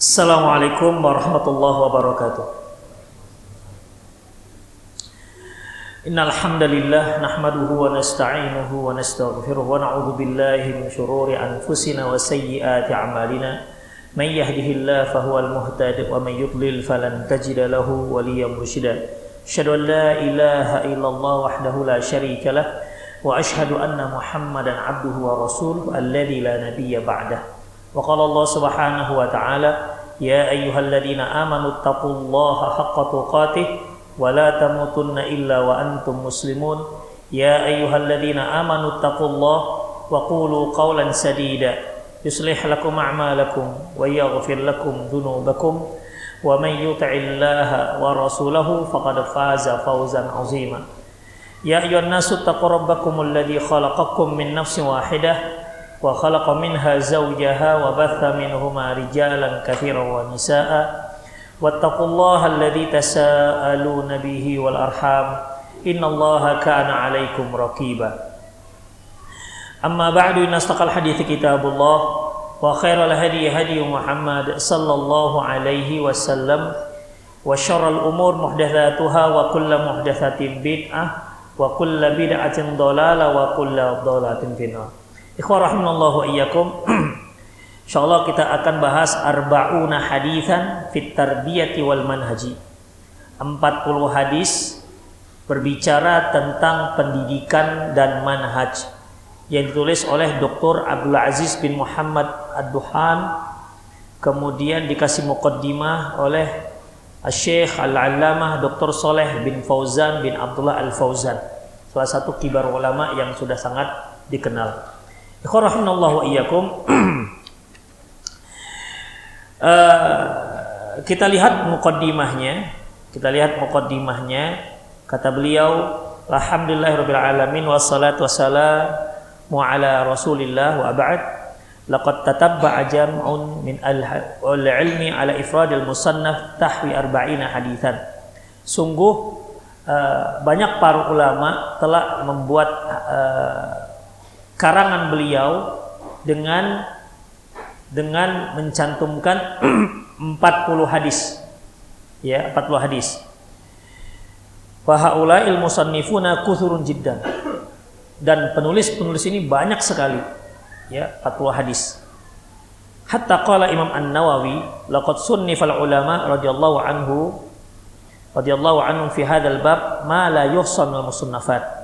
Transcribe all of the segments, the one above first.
Assalamualaikum warahmatullahi wabarakatuh. Innal hamdalillah nahmaduhu wa nasta'inuhu wa nastaghfiruh wa na'udzu billahi min shururi anfusina wa sayyiati a'malina. May yahdihillahu fahuwal muhtadi wa may yudlil falan tajida lahu waliyyan mursyida. Asyhadu an la ilaha illallah wahdahu la syarika lah wa asyhadu anna Muhammadan 'abduhu wa rasuluhu alladzi la nabiyya ba'dah. Wa qala Allah Subhanahu wa ta'ala, ya ayyuhalladzina amanu taqullaha haqqa tuqatih wa la tamutunna illa wa antum muslimun. Ya ayyuhalladzina amanu taqullaha wa qulu qawlan sadida yuslih lakum a'malakum wa yaghfir lakum dhunubakum wa man yuti'illaha wa rasulahu faqad faza fawzan 'azima. Ya ayyuhan nasu taqu rabbakumul ladzi khalaqakum min nafsin wahidah wa khalaqa minha zawjaha wa batha minhuma rijalan katsiran wa nisaa wattaqullaha alladzi tasaaluna bihi wal arham innallaha kana 'alaikum raqiba. Amma ba'du, nastaqal hadithi kitabullah wa khairal hadi hadi Muhammad sallallahu alaihi wasallam wa syarrul umur muhdatsatuha wa kullu muhdatsatin bid'ah wa kullu bid'atin dhalalah wa kullu dhalalatin finnar. Ikhwan rahimallahu wa iyyakum. Insyaallah kita akan bahas arba'una haditsan fit tarbiyati wal manhaji. 40 hadis berbicara tentang pendidikan dan manhaj yang ditulis oleh Dr. Abdul Aziz bin Muhammad Ad-Duhan, kemudian dikasih muqaddimah oleh Syekh Al-Allamah Dr. Shalih bin Fauzan bin Abdullah Al-Fauzan, salah satu kibar ulama yang sudah sangat dikenal. Ikhwan rahimallahu wa iyyakum. Kita lihat muqaddimahnya. Kata beliau, alhamdulillahirabbil alamin wassalatu wassalamu ala Rasulillah wa ba'd. Laqad tatabba'a jam'un min al-ilmi ala ifradil musannaf tahwi 40 haditsan. Sungguh banyak para ulama telah membuat karangan beliau dengan mencantumkan 40 hadis. Ya, 40 hadis. Fa haula'il musannifuna kuthurun jiddan. Dan penulis-penulis ini banyak sekali. Ya, 40 hadis. Hatta qala Imam An-Nawawi, laqad sunnifal ulama radhiyallahu anhum fi hadzal bab ma la yuhsan al musannafat.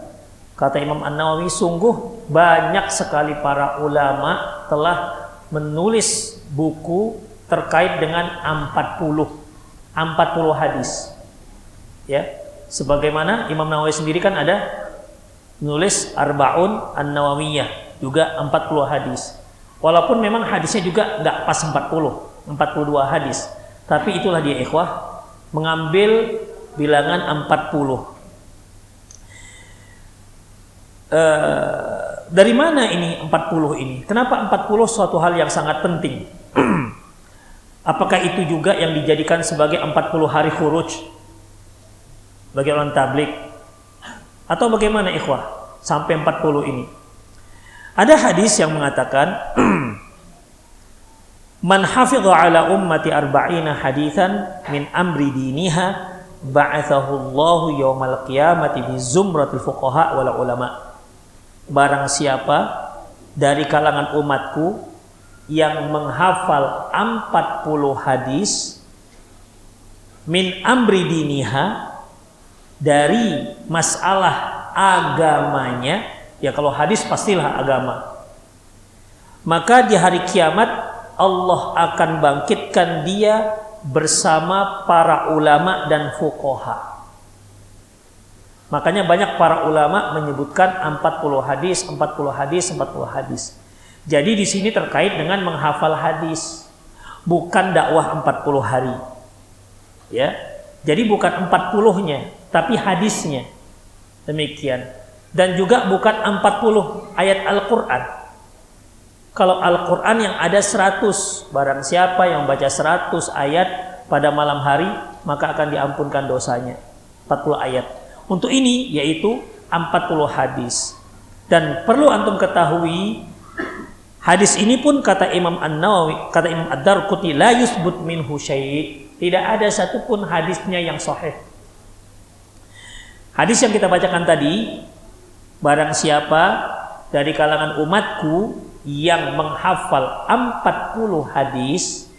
Kata Imam An-Nawawi, sungguh banyak sekali para ulama telah menulis buku terkait dengan 40 hadis. Ya, sebagaimana Imam Nawawi sendiri kan ada menulis Arba'un An-Nawawiyah, juga 40 hadis. Walaupun memang hadisnya juga enggak pas 42 hadis. Tapi itulah dia ikhwah, mengambil bilangan 40. Dari mana ini 40 ini? Kenapa 40 suatu hal yang sangat penting? Apakah itu juga yang dijadikan sebagai 40 hari khuruj bagi orang tabligh? Atau bagaimana ikhwah sampai 40 ini? Ada hadis yang mengatakan man hafidha ala ummati arba'ina haditsan min amri diniha ba'athahu Allahu yaumal qiyamati bi zumratil fuqaha wal ulama. Barang siapa dari kalangan umatku yang menghafal 40 hadis min amri diniha, dari masalah agamanya, ya kalau hadis pastilah agama, maka di hari kiamat Allah akan bangkitkan dia bersama para ulama dan fuqaha. Makanya banyak para ulama menyebutkan 40 hadis. Jadi di sini terkait dengan menghafal hadis, bukan dakwah 40 hari. Ya. Jadi bukan 40-nya, tapi hadisnya. Demikian. Dan juga bukan 40 ayat Al-Qur'an. Kalau Al-Qur'an yang ada 100, barang siapa yang baca 100 ayat pada malam hari, maka akan diampunkan dosanya. 40 ayat. Untuk ini yaitu 40 hadis. Dan perlu antum ketahui, Hadis ini pun kata Imam An-Nawawi, kata Imam Ad-Darqutni, la yusbut minhu syai'. Tidak ada satupun hadisnya yang sahih. Hadis yang kita bacakan tadi, barang siapa dari kalangan umatku yang menghafal 40 hadis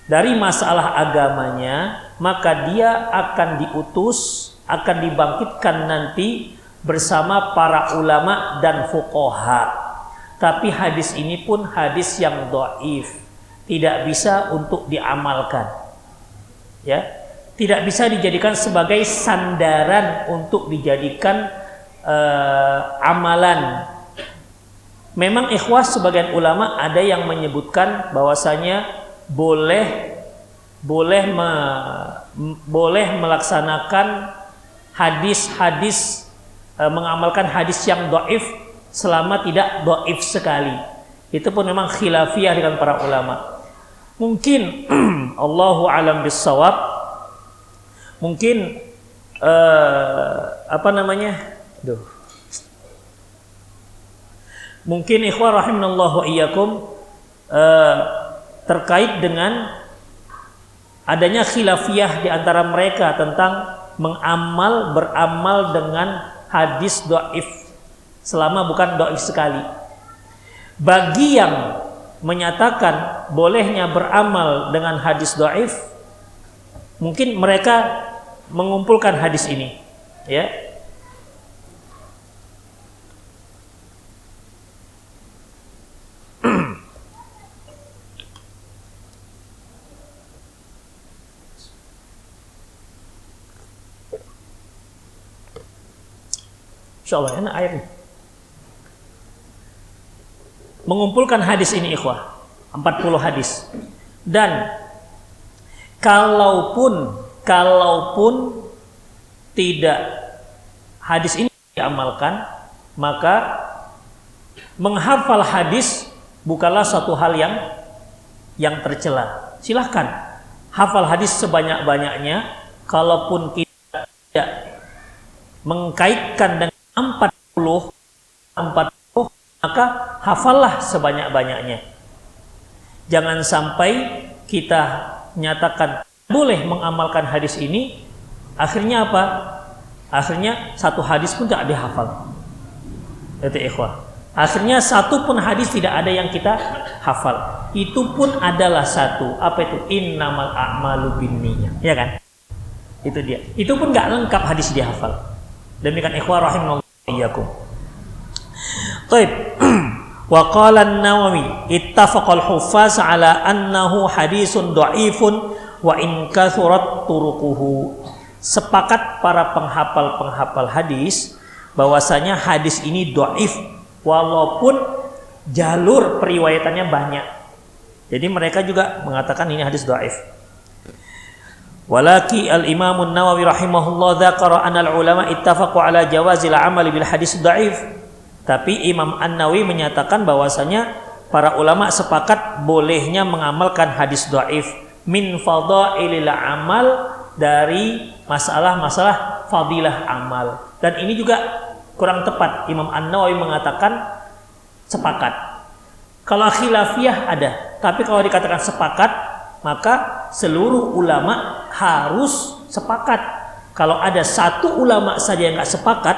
dari masalah agamanya, maka dia akan diutus, akan dibangkitkan nanti bersama para ulama dan fuqaha. Tapi hadis ini pun hadis yang dhaif, tidak bisa untuk diamalkan. Ya, tidak bisa dijadikan sebagai sandaran untuk dijadikan amalan. Memang ikhwah sebagian ulama ada yang menyebutkan bahwasanya boleh melaksanakan hadis-hadis, mengamalkan hadis yang dhaif selama tidak dhaif sekali. Itu pun memang khilafiyah dengan para ulama. Mungkin Allahu a'lam bissawab, mungkin mungkin ikhwah rahimanallahu wa iyyakum terkait dengan adanya khilafiyah di antara mereka tentang beramal dengan hadis dhaif selama bukan dhaif sekali. Bagi yang menyatakan bolehnya beramal dengan hadis dhaif, mungkin mereka mengumpulkan hadis ini, ya. Insyaallah enak ayatnya. Mengumpulkan hadis ini ikhwah, 40 hadis. Dan kalaupun tidak hadis ini diamalkan, maka menghafal hadis bukanlah suatu hal yang tercela. Silahkan hafal hadis sebanyak-banyaknya, kalaupun kita tidak mengkaitkan dengan 40, maka hafallah sebanyak-banyaknya. Jangan sampai kita nyatakan boleh mengamalkan hadis ini, akhirnya apa? Akhirnya satu hadis pun tidak dihafal. Itu ikhwah. Akhirnya satu pun hadis tidak ada yang kita hafal. Itu pun adalah satu, apa itu? Innamal a'malu binniyah. Ya kan? Itu dia. Itu pun enggak lengkap hadis dihafal. Demikian ikhwah rahimanallahu iyyakum. Baik. Wa qala an-Nawawi ittafaqal huffaz ala annahu hadisun dhaifun wa in kathurat turuquhu. Sepakat para penghafal hadis bahwasanya hadis ini dhaif walaupun jalur periwayatannya banyak. Jadi mereka juga mengatakan ini hadis dhaif. Walaki al-Imam an-Nawawi rahimahullah dzakara anna al-ulama ittafaqu ala jawazil amali bil hadis dhaif. Tapi Imam An-Nawawi menyatakan bahwasanya para ulama sepakat bolehnya mengamalkan hadis dhaif min fadailil amal, dari masalah-masalah fadilah amal. Dan ini juga kurang tepat. Imam An-Nawawi mengatakan sepakat. Kalau khilafiyah ada, tapi kalau dikatakan sepakat, maka seluruh ulama harus sepakat. Kalau ada satu ulama saja yang nggak sepakat,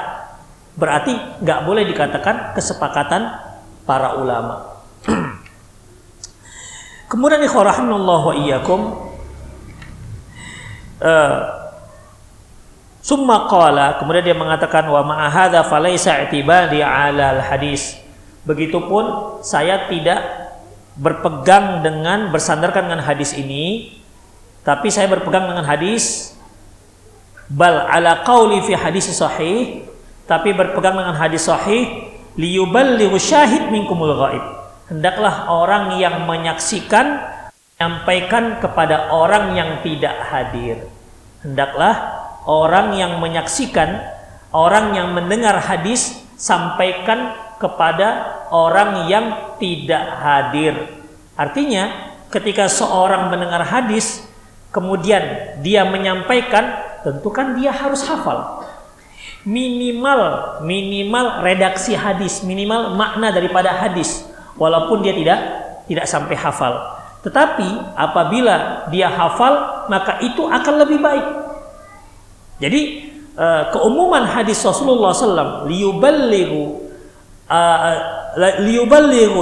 berarti nggak boleh dikatakan kesepakatan para ulama. Kemudian ikhwah rahimanallahu wa iyyakum, summa qala, kemudian dia mengatakan wa ma'a hadza falaysa i'tibari 'ala al-hadis. Begitupun saya tidak berpegang dengan, bersandarkan dengan hadis ini, tapi saya berpegang dengan hadis bal ala qauli fi hadis sahih, tapi berpegang dengan hadis sahih liyuballighu syahid minkumul ghaib. Hendaklah orang yang menyaksikan menyampaikan kepada orang yang tidak hadir. Hendaklah orang yang menyaksikan, orang yang mendengar hadis, sampaikan kepada orang yang tidak hadir. Artinya ketika seorang mendengar hadis kemudian dia menyampaikan, tentu kan dia harus hafal. Minimal redaksi hadis, minimal makna daripada hadis. walaupun dia tidak sampai hafal. Tetapi apabila dia hafal, maka itu akan lebih baik. Jadi keumuman hadis Rasulullah SAW, liyuballighu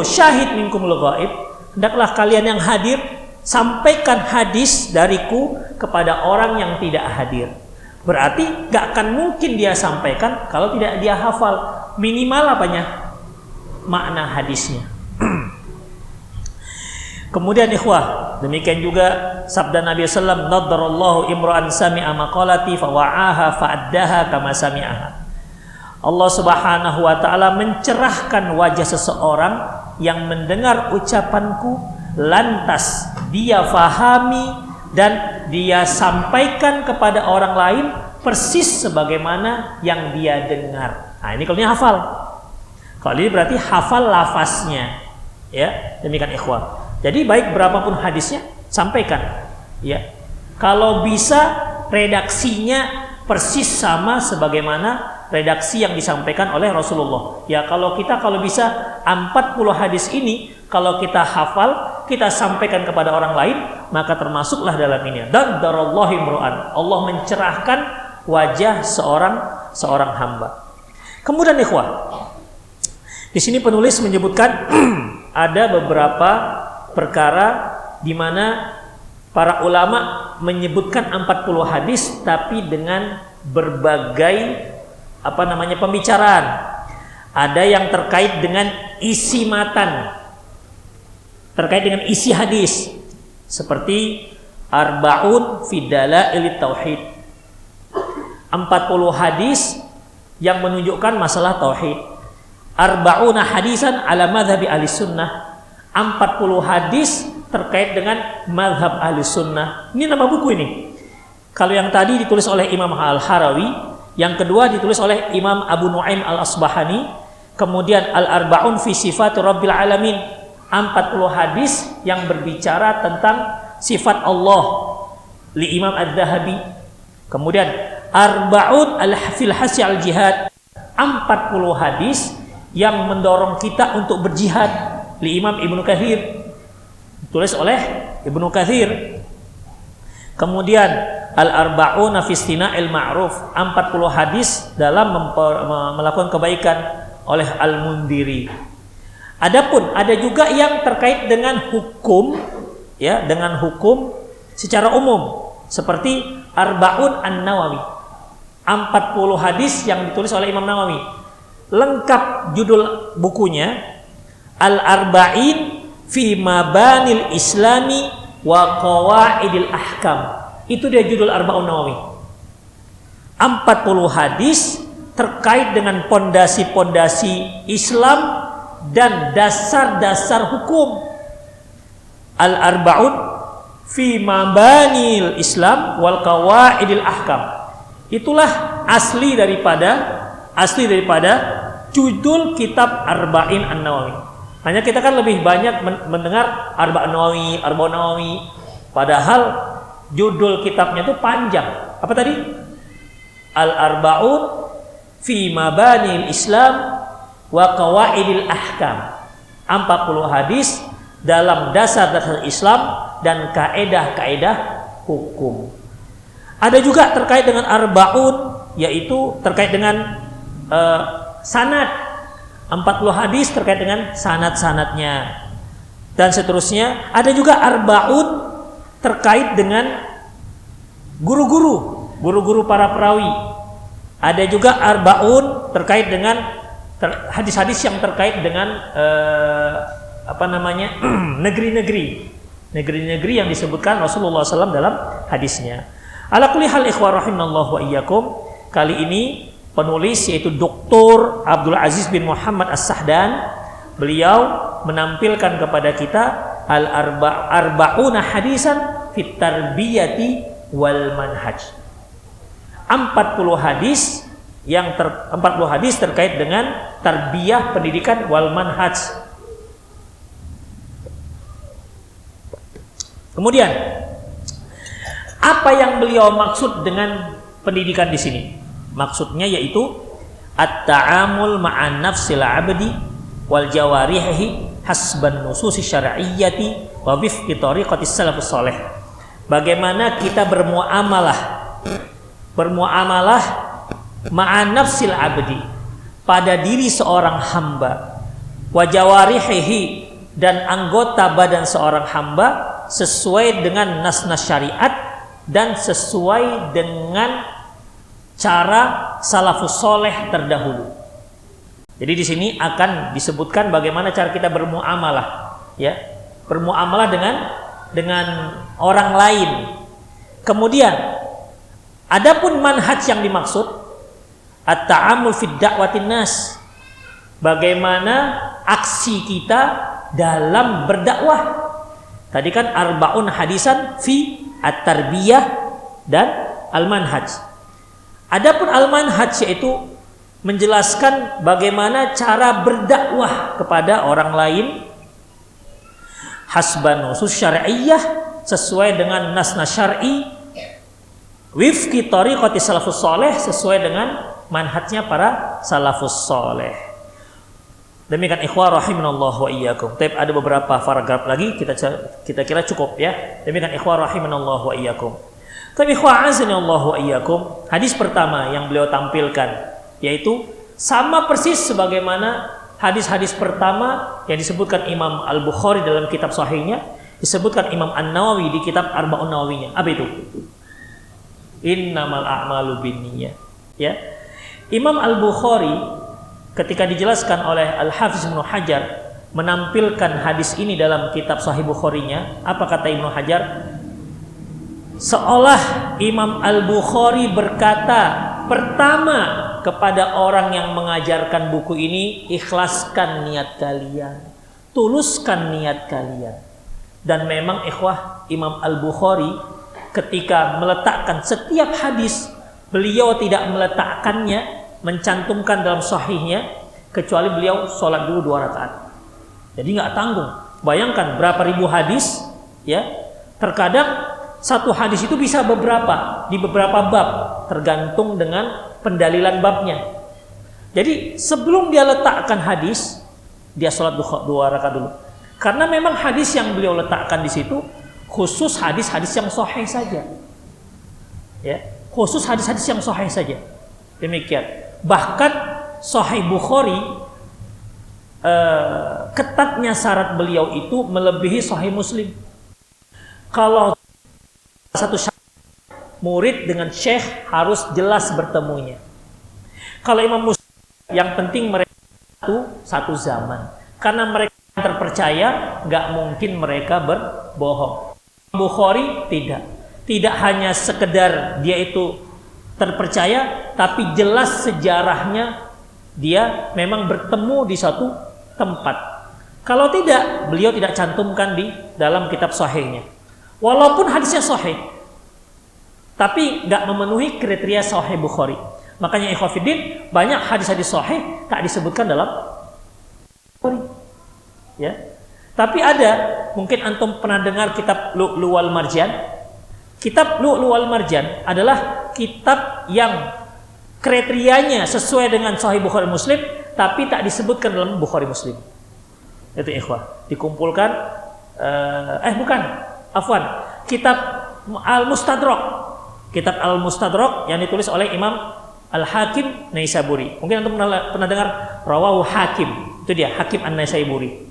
syahid minkumul ghaib, hendaklah kalian yang hadir sampaikan hadis dariku kepada orang yang tidak hadir. Berarti gak akan mungkin dia sampaikan kalau tidak dia hafal minimal apanya? Makna hadisnya. Kemudian ikhwah, demikian juga sabda Nabi sallallahu alaihi wasallam, "Naddarallahu imra'an sami'a maqalati fa wa'aha fa addaha kama sami'aha." Allah Subhanahu wa taala mencerahkan wajah seseorang yang mendengar ucapanku, lantas dia fahami dan dia sampaikan kepada orang lain persis sebagaimana yang dia dengar. Nah, ini kalau ini hafal. Kalau ini berarti hafal lafaznya. Ya, demikian ikhwah. Jadi baik berapapun hadisnya sampaikan. Ya. Kalau bisa redaksinya persis sama sebagaimana redaksi yang disampaikan oleh Rasulullah. Ya, kalau bisa 40 hadis ini kalau kita hafal, kita sampaikan kepada orang lain, maka termasuklah dalam ini. Dan darallahu imru'an, Allah mencerahkan wajah seorang hamba. Kemudian ikhwah, di sini penulis menyebutkan ada beberapa perkara di mana para ulama menyebutkan 40 hadis tapi dengan berbagai pembicaraan. Ada yang terkait dengan isi matan, terkait dengan isi hadis, seperti arba'un fi dalailit tauhid, 40 hadis yang menunjukkan masalah tauhid. Arba'una hadisan ala madhabi ahli sunnah, 40 hadis terkait dengan mazhab ahli sunnah. Ini nama buku ini. Kalau yang tadi ditulis oleh Imam Al-Harawi, yang kedua ditulis oleh Imam Abu Nu'aim Al-Asbahani, kemudian Al-Arba'un fi sifat Rabbil Alamin, 40 hadis yang berbicara tentang sifat Allah, li Imam Adz-Dzahabi. Kemudian Arba'un fil hasi al-jihad, 40 hadis yang mendorong kita untuk berjihad, li Imam Ibnu Katsir, ditulis oleh Ibnu Katsir. Kemudian Al-Arba'una fi istina'il ma'ruf, 40 hadis dalam melakukan kebaikan, oleh Al-Mundiri. Adapun ada juga yang terkait dengan hukum, ya, dengan hukum secara umum, seperti Arba'un An-Nawawi, 40 hadis yang ditulis oleh Imam Nawawi. Lengkap judul bukunya Al-Arba'in fi Mabanil Islami wa Qawaidil Ahkam. Itu dia judul Arba'un Nawawi. 40 hadis terkait dengan pondasi-pondasi Islam dan dasar-dasar hukum. Al-Arba'un fi Mabanil Islam wal Qawaidil Ahkam. Itulah asli daripada judul kitab Arba'in An-Nawawi. Hanya kita kan lebih banyak mendengar Arba'un Nawawi, padahal judul kitabnya itu panjang. Apa tadi? Al-Arba'un fi Mabanil Islam wa Qawaidil Ahkam. 40 hadis dalam dasar-dasar Islam dan kaedah-kaedah hukum. Ada juga terkait dengan Arba'un, yaitu terkait dengan sanad. 40 hadis terkait dengan sanad-sanadnya dan seterusnya. Ada juga Arba'un terkait dengan guru-guru para perawi. Ada juga Arba'un terkait dengan hadis-hadis yang terkait dengan negeri-negeri yang disebutkan Rasulullah SAW dalam hadisnya. Ala kulli hal ikhwah rahimallahu wa iyyakum, kali ini penulis yaitu Dr. Abdul Aziz bin Muhammad As-Sahdan, beliau menampilkan kepada kita Al-Arba'una hadisan fit tarbiyati wal manhaj. 40 hadis terkait dengan tarbiyah, pendidikan, wal manhaj. Kemudian apa yang beliau maksud dengan pendidikan di sini? Maksudnya yaitu at-ta'amul ma'an nafsil 'abdi wal jawarihi hasban nususi syar'iyyati wa wifqi thariqatis salafus saleh. Bagaimana kita bermuamalah ma'a nafsil abdi, pada diri seorang hamba, wa jawarihihi, dan anggota badan seorang hamba, sesuai dengan nas-nas syariat dan sesuai dengan cara salafus soleh terdahulu. Jadi di sini akan disebutkan bagaimana cara kita bermuamalah, ya, bermuamalah dengan orang lain. Kemudian, adapun manhaj yang dimaksud, at-ta'amul fid da'watin nas, bagaimana aksi kita dalam berdakwah. Tadi kan arba'un hadisan fi at-tarbiyah dan al-manhaj. Adapun al-manhaj yaitu menjelaskan bagaimana cara berdakwah kepada orang lain hasban nusus syar'iyyah, sesuai dengan nas-nas syar'i, wifqi thariqati salafus saleh, sesuai dengan manhajnya para salafus saleh. Demikian ikhwah rahimanallahu wa iyyakum. Tapi ada beberapa paragraf lagi, kita kira cukup ya. Demikian ikhwah rahimanallahu wa iyyakum. Tapi ikhwah azanallahu wa iyyakum, hadis pertama yang beliau tampilkan yaitu sama persis sebagaimana hadis-hadis pertama yang disebutkan Imam Al-Bukhari dalam kitab sahihnya, disebutkan Imam An-Nawawi di kitab Arba'un Nawawinya. Apa itu? Innamal a'malu binniyah. Ya. Imam Al-Bukhari ketika dijelaskan oleh Al-Hafiz Ibnu Hajar menampilkan hadis ini dalam kitab Sahih Bukharinya, apa kata Ibnu Hajar? Seolah Imam Al-Bukhari berkata pertama kepada orang yang mengajarkan buku ini, ikhlaskan niat kalian, tuluskan niat kalian. Dan memang ikhwah, Imam Al-Bukhari ketika meletakkan setiap hadis, beliau tidak meletakkannya, mencantumkan dalam sahihnya, kecuali beliau sholat dulu 2 rakaat. Jadi nggak tanggung. Bayangkan berapa ribu hadis, ya. Terkadang satu hadis itu bisa di beberapa bab, tergantung dengan pendalilan babnya. Jadi sebelum dia letakkan hadis, dia sholat 2 rakaat dulu. Karena memang hadis yang beliau letakkan di situ khusus hadis-hadis yang sahih saja, ya. Khusus hadis-hadis yang sahih saja. Demikian. Bahkan Sahih Bukhari ketatnya syarat beliau itu melebihi Sahih Muslim. Kalau satu syarat, murid dengan syekh harus jelas bertemunya. Kalau Imam Muslim, yang penting mereka satu zaman, karena mereka terpercaya, nggak mungkin mereka berbohong. Bukhari tidak hanya sekedar dia itu terpercaya, tapi jelas sejarahnya dia memang bertemu di satu tempat. Kalau tidak, beliau tidak cantumkan di dalam kitab sahihnya. Walaupun hadisnya sahih, tapi nggak memenuhi kriteria Sahih Bukhari. Makanya ikhwatiddin, banyak hadis-hadis sahih tak disebutkan dalam Bukhari. Ya. Tapi ada, mungkin antum pernah dengar kitab Lu'lu' wal Marjan. Kitab Lu'lu' wal Marjan adalah kitab yang kriterianya sesuai dengan Sahih Bukhari Muslim, tapi tak disebutkan dalam Bukhari Muslim. Itu ikhwah. Dikumpulkan, kitab Al-Mustadrak. Kitab Al-Mustadrak yang ditulis oleh Imam Al-Hakim Naisaburi. Mungkin antum pernah dengar Rawahu Hakim. Itu dia, Hakim An-Naisaburi.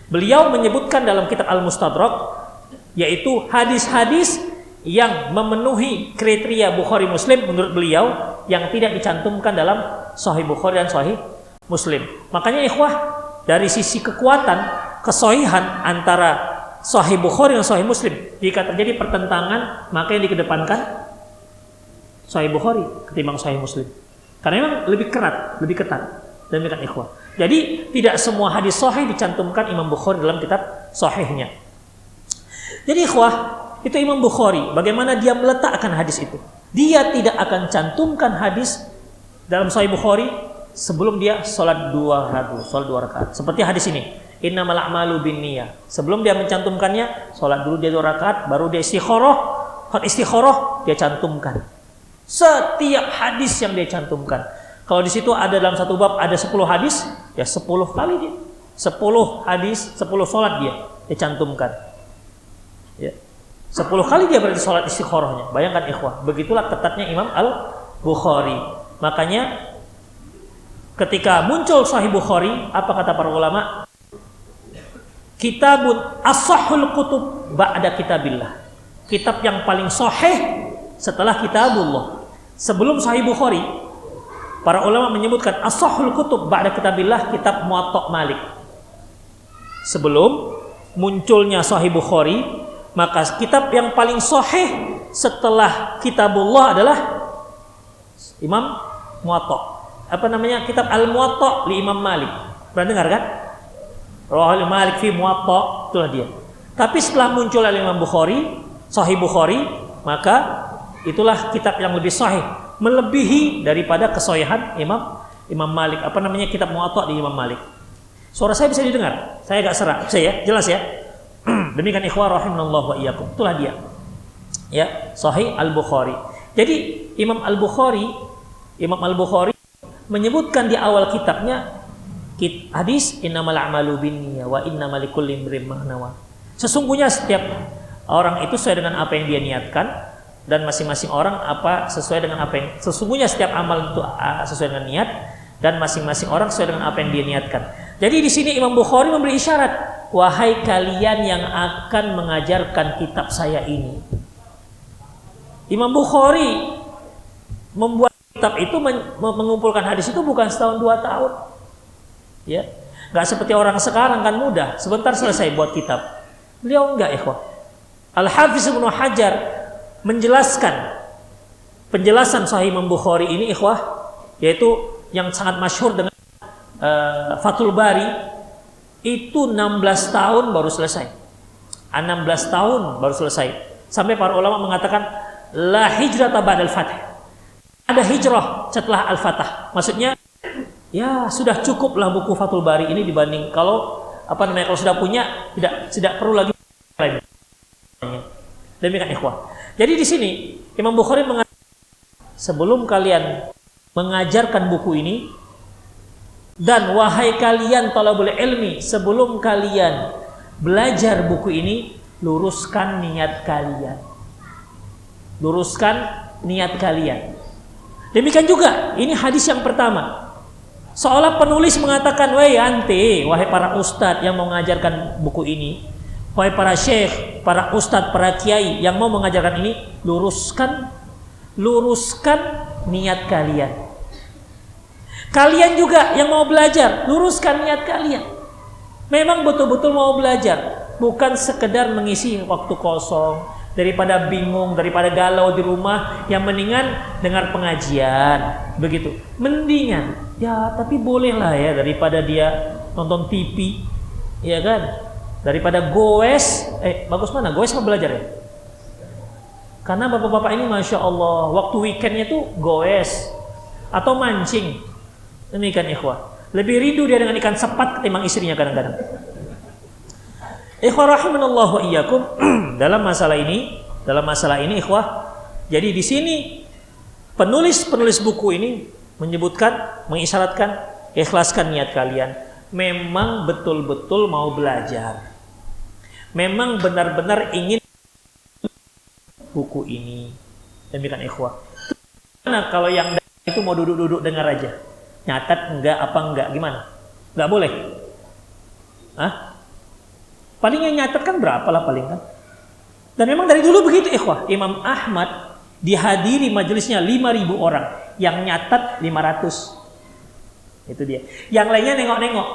Beliau menyebutkan dalam kitab Al-Mustadrak yaitu hadis-hadis yang memenuhi kriteria Bukhari Muslim menurut beliau, yang tidak dicantumkan dalam Sahih Bukhari dan Sahih Muslim. Makanya ikhwah, dari sisi kekuatan kesohihan antara Sahih Bukhari dan Sahih Muslim, jika terjadi pertentangan, maka yang dikedepankan Sahih Bukhari ketimbang Sahih Muslim, karena memang lebih ketat. Demikian ikhwah. Jadi tidak semua hadis sahih dicantumkan Imam Bukhari dalam kitab sahihnya. Jadi ikhwah, itu Imam Bukhari, bagaimana dia meletakkan hadis itu. Dia tidak akan cantumkan hadis dalam Sahih Bukhari sebelum dia sholat 2 rakaat. Seperti hadis ini, innamal a'malu binniyah. Sebelum dia mencantumkannya, sholat dulu dia 2 rakaat, baru dia istikharah, dia cantumkan. Setiap hadis yang dia cantumkan. Kalau di situ ada dalam satu bab ada 10 hadis, ya 10 kali dia 10 hadis, 10 sholat dia cantumkan. Ya. 10 kali dia berarti sholat istikharahnya. Bayangkan ikhwah, begitulah ketatnya Imam Al-Bukhari. Makanya ketika muncul Sahih Bukhari, apa kata para ulama? Kitabun as-sahhul kutub ba'da kitabillah. Kitab yang paling sahih setelah kitabullah. Sebelum Sahih Bukhari, para ulama menyebutkan as-sahhul kutub ba'da kitabillah kitab Muwatta Malik. Sebelum munculnya Sahih Bukhari, maka kitab yang paling sahih setelah kitabullah adalah Imam Muwatta. Apa namanya? Kitab Al-Muwatta li Imam Malik. Pernah dengar kan? Rawahul Malik fi Muwatta, itulah dia. Tapi setelah muncul Imam Bukhari, Sahih Bukhari, maka itulah kitab yang lebih sahih, melebihi daripada kesahihan Imam Malik. Apa namanya? Kitab Muwatta di Imam Malik. Suara saya bisa didengar? Saya agak serak, bisa ya? Jelas ya? Demikian ikhwah rahimanallahu wa iyyakum. Itulah dia. Ya, Sahih Al-Bukhari. Jadi Imam Al-Bukhari menyebutkan di awal kitabnya hadis innamal a'malu binniyah wa innamal likulli imrin ma nawa. Sesungguhnya setiap orang itu sesuai dengan apa yang dia niatkan, dan masing-masing orang sesuai dengan apa yang sesungguhnya setiap amal itu sesuai dengan niat, dan masing-masing orang sesuai dengan apa yang dia niatkan. Jadi di sini Imam Bukhari memberi isyarat, wahai kalian yang akan mengajarkan kitab saya ini. Imam Bukhari membuat kitab itu, mengumpulkan hadis itu bukan setahun 2 tahun. Ya, nggak seperti orang sekarang kan mudah, sebentar selesai buat kitab. Beliau enggak, ikhwah. Al-Hafiz Ibnu Hajar menjelaskan penjelasan Sahih Imam Bukhari ini, ikhwah, yaitu yang sangat masyhur dengan Fathul Bari, itu 16 tahun baru selesai. 16 tahun baru selesai. Sampai para ulama mengatakan la hijrata ba'dal fath. Ada hijrah setelah al-Fatah. Maksudnya ya sudah cukuplah buku Fathul Bari ini dibanding kalau kalau sudah punya tidak perlu lagi. Demikian ikhwah. Jadi di sini Imam Bukhari mengatakan, sebelum kalian mengajarkan buku ini, dan wahai kalian talabul ilmi, sebelum kalian belajar buku ini, luruskan niat kalian. Luruskan niat kalian. Demikian juga ini hadis yang pertama. Seolah penulis mengatakan, wahai para ustadz yang mau mengajarkan buku ini, wahai para syekh, para ustadz, para kiai yang mau mengajarkan ini, luruskan niat kalian. Kalian juga yang mau belajar, luruskan niat kalian. Memang betul-betul mau belajar, bukan sekedar mengisi waktu kosong, daripada bingung, daripada galau di rumah, yang mendingan dengar pengajian, begitu. Mendingan, ya tapi bolehlah ya, daripada dia nonton TV, ya kan? Daripada goes, bagus mana? Goes mau belajar ya? Karena bapak-bapak ini Masya Allah, waktu weekendnya tuh goes atau mancing. Demikian ikhwah. Lebih rindu dia dengan ikan sepat ketimbang istrinya kadang-kadang. Ikhwah rahimanallahu wa iyyakum. Dalam masalah ini ikhwah, jadi di sini penulis buku ini menyebutkan, mengisyaratkan, ikhlaskan niat kalian. Memang betul-betul mau belajar. Memang benar-benar ingin buku ini. Demikian ikhwah. Nah, kalau yang itu mau duduk-duduk dengar aja. Nyatat enggak, gimana? Enggak boleh. Paling yang nyatat kan berapa lah paling kan? Dan memang dari dulu begitu ikhwah. Imam Ahmad dihadiri majelisnya 5.000 orang, yang nyatat 500. Itu dia. Yang lainnya nengok-nengok.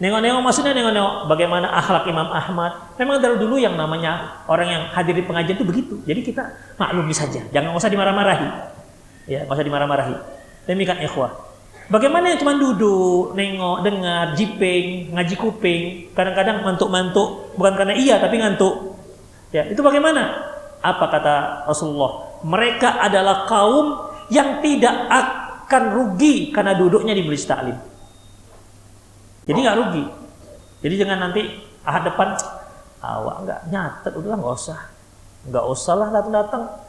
Nengok-nengok maksudnya nengok-nengok bagaimana akhlak Imam Ahmad. Memang dari dulu yang namanya orang yang hadir di pengajian itu begitu. Jadi kita maklumi saja, jangan usah dimarah-marahi. Ya, enggak usah dimarah-marahi. Demikian ikhwah. Bagaimana yang cuma duduk, nengok, dengar, jiping, ngaji kuping, kadang-kadang mantuk-mantuk, bukan karena iya tapi ngantuk. Ya, itu bagaimana? Apa kata Rasulullah? Mereka adalah kaum yang tidak akan rugi karena duduknya di majelis taklim. Jadi nggak rugi. Jadi jangan nanti ahad depan, awak nggak nyatet, udah nggak usah lah datang-datang.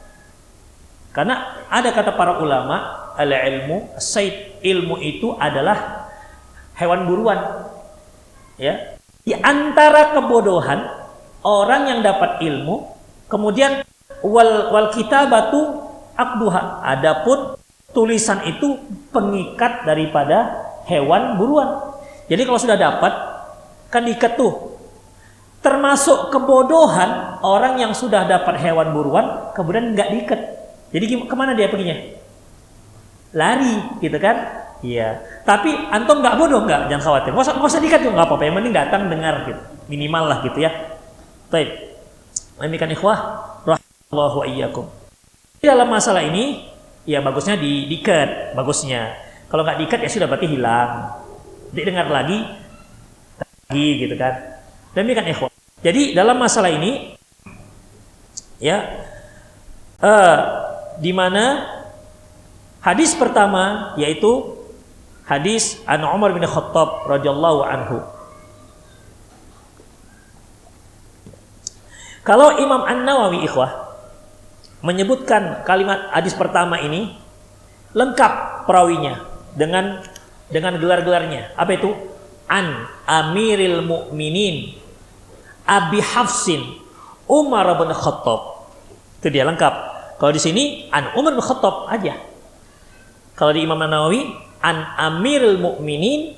Karena ada kata para ulama, al-ilmu, sayd, ilmu itu adalah hewan buruan. Ya, di antara kebodohan orang yang dapat ilmu, kemudian wal kitabatu aqduha. Adapun tulisan itu pengikat daripada hewan buruan. Jadi kalau sudah dapat kan diikat tuh. Termasuk kebodohan orang yang sudah dapat hewan buruan kemudian nggak diikat. Jadi kemana dia perginya? Lari, gitu kan? Iya. Tapi antum nggak bodoh nggak? Jangan khawatir. Nggak usah diikat juga nggak apa-apa. Yang penting datang dengar gitu. Minimal lah gitu ya. Baik. Demikian ikhwah, rahimallahu wa iyyakum. Dalam masalah ini, ya bagusnya diikat, bagusnya. Kalau nggak diikat ya sudah berarti hilang. Didengar lagi gitu kan. Demikian ikhwah. Jadi dalam masalah ini, ya, di mana hadis pertama yaitu hadis an Umar bin Khattab radhiyallahu anhu. Kalau Imam An-Nawawi ikhwah menyebutkan kalimat hadis pertama ini lengkap perawinya dengan gelar-gelarnya. Apa itu? An Amiril Mukminin Abi Hafsin Umar bin Khattab. Itu dia lengkap. Kalau di sini an Umar bin Khattab aja. Kalau di Imam An-Nawawi an Amiril Mukminin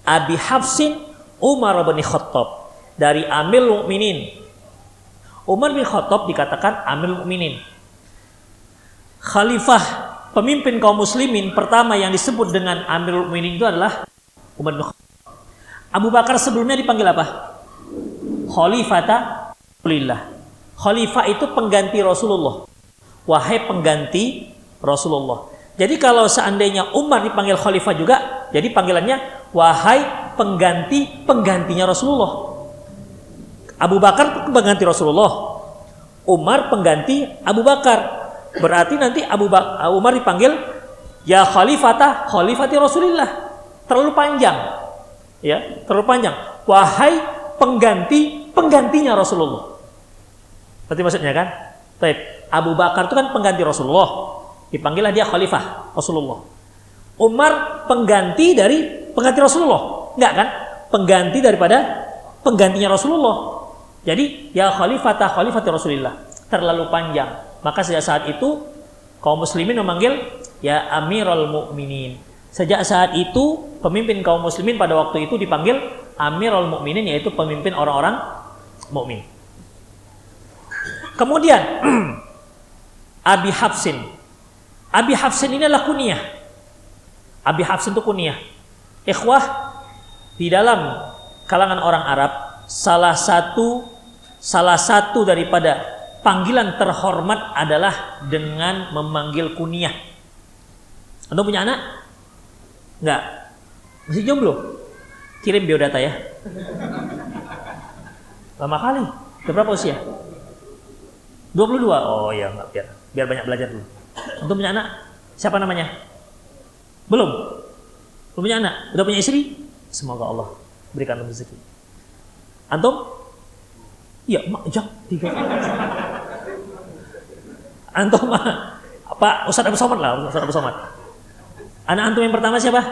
Abi Hafsin Umar bin Khattab. Dari Amirul Mukminin Umar bin Khattab dikatakan Amirul Mukminin. Khalifah pemimpin kaum muslimin pertama yang disebut dengan Amirul Mukminin itu adalah Umar bin Khattab. Abu Bakar sebelumnya dipanggil apa? Khalifata Rasulillah. Khalifah itu pengganti Rasulullah. Wahai pengganti Rasulullah. Jadi kalau seandainya Umar dipanggil khalifah juga, jadi panggilannya wahai penggantinya Rasulullah. Abu Bakar pengganti Rasulullah. Umar pengganti Abu Bakar. Berarti nanti Umar dipanggil ya khalifati Rasulillah. Terlalu panjang. Ya, terlalu panjang. Wahai penggantinya Rasulullah. Berarti maksudnya kan? Baik, Abu Bakar itu kan pengganti Rasulullah. Dipanggillah dia khalifah Rasulullah. Umar pengganti Rasulullah. Enggak kan? Pengganti daripada penggantinya Rasulullah. Jadi ya khalifati Rasulillah. Terlalu panjang. Maka sejak saat itu kaum muslimin memanggil ya Amirul Mukminin. Sejak saat itu pemimpin kaum muslimin pada waktu itu dipanggil Amirul Mukminin, yaitu pemimpin orang-orang mukmin. Kemudian Abi Hafsin. Abi Hafsin ini adalah kunyah. Abi Hafsin itu kunyah. Ikhwah, di dalam kalangan orang Arab, salah satu daripada panggilan terhormat adalah dengan memanggil kunyah. Anda punya anak? Enggak. Masih jomblo? Kirim biodata ya. Lama kali. Berapa usia? 22. Oh ya, enggak, biar banyak belajar dulu. Untuk punya anak, siapa namanya? Belum punya anak, udah punya istri? Semoga Allah berikan rezeki. Antum? Iya, makjak 3. Antum apa? Ustaz Abu Somad lah, Ustaz Abu Somad. Anak antum yang pertama siapa?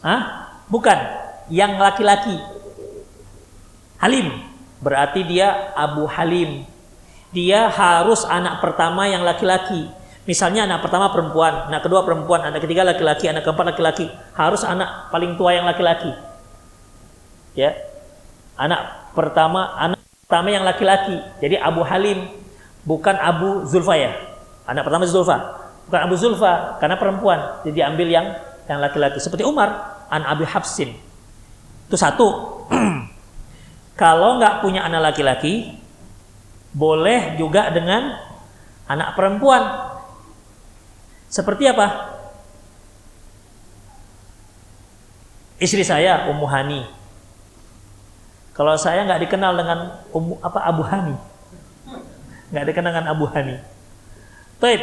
Hah? Bukan, yang laki-laki. Halim, berarti dia Abu Halim. Dia harus anak pertama yang laki-laki. Misalnya anak pertama perempuan, anak kedua perempuan, anak ketiga laki-laki, anak keempat laki-laki. Harus anak paling tua yang laki-laki. Ya. Anak pertama yang laki-laki. Jadi Abu Halim, bukan Abu Zulfa ya. Anak pertama Zulfa, bukan Abu Zulfa karena perempuan. Jadi ambil yang laki-laki. Seperti Umar, an Abi Hafsin. Itu satu. Kalau nggak punya anak laki-laki, boleh juga dengan anak perempuan. Seperti apa? Istri saya Ummu Hani. Kalau saya nggak dikenal dengan Abu Hani, nggak dikenal dengan Abu Hani. Baik.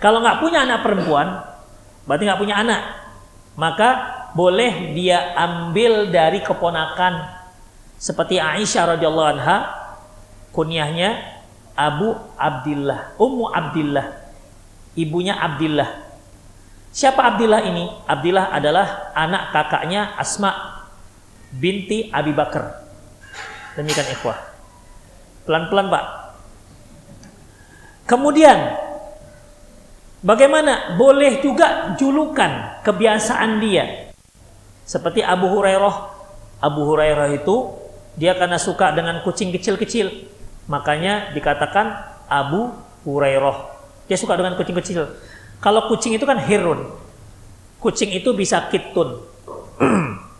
Kalau nggak punya anak perempuan, berarti nggak punya anak, maka boleh dia ambil dari keponakan. Seperti Aisyah radhiyallahu anha, kunyahnya Abu Abdillah, Ummu Abdillah, ibunya Abdillah. Siapa Abdillah ini? Abdillah adalah anak kakaknya Asma binti Abi Bakar. Demikian ikhwah. Pelan-pelan Pak. Kemudian bagaimana? Boleh juga julukan kebiasaan dia. Seperti Abu Hurairah. Abu Hurairah itu dia karena suka dengan kucing kecil-kecil, makanya dikatakan Abu Hurairah. Dia suka dengan kucing kecil. Kalau kucing itu kan hirun. Kucing itu bisa kitun.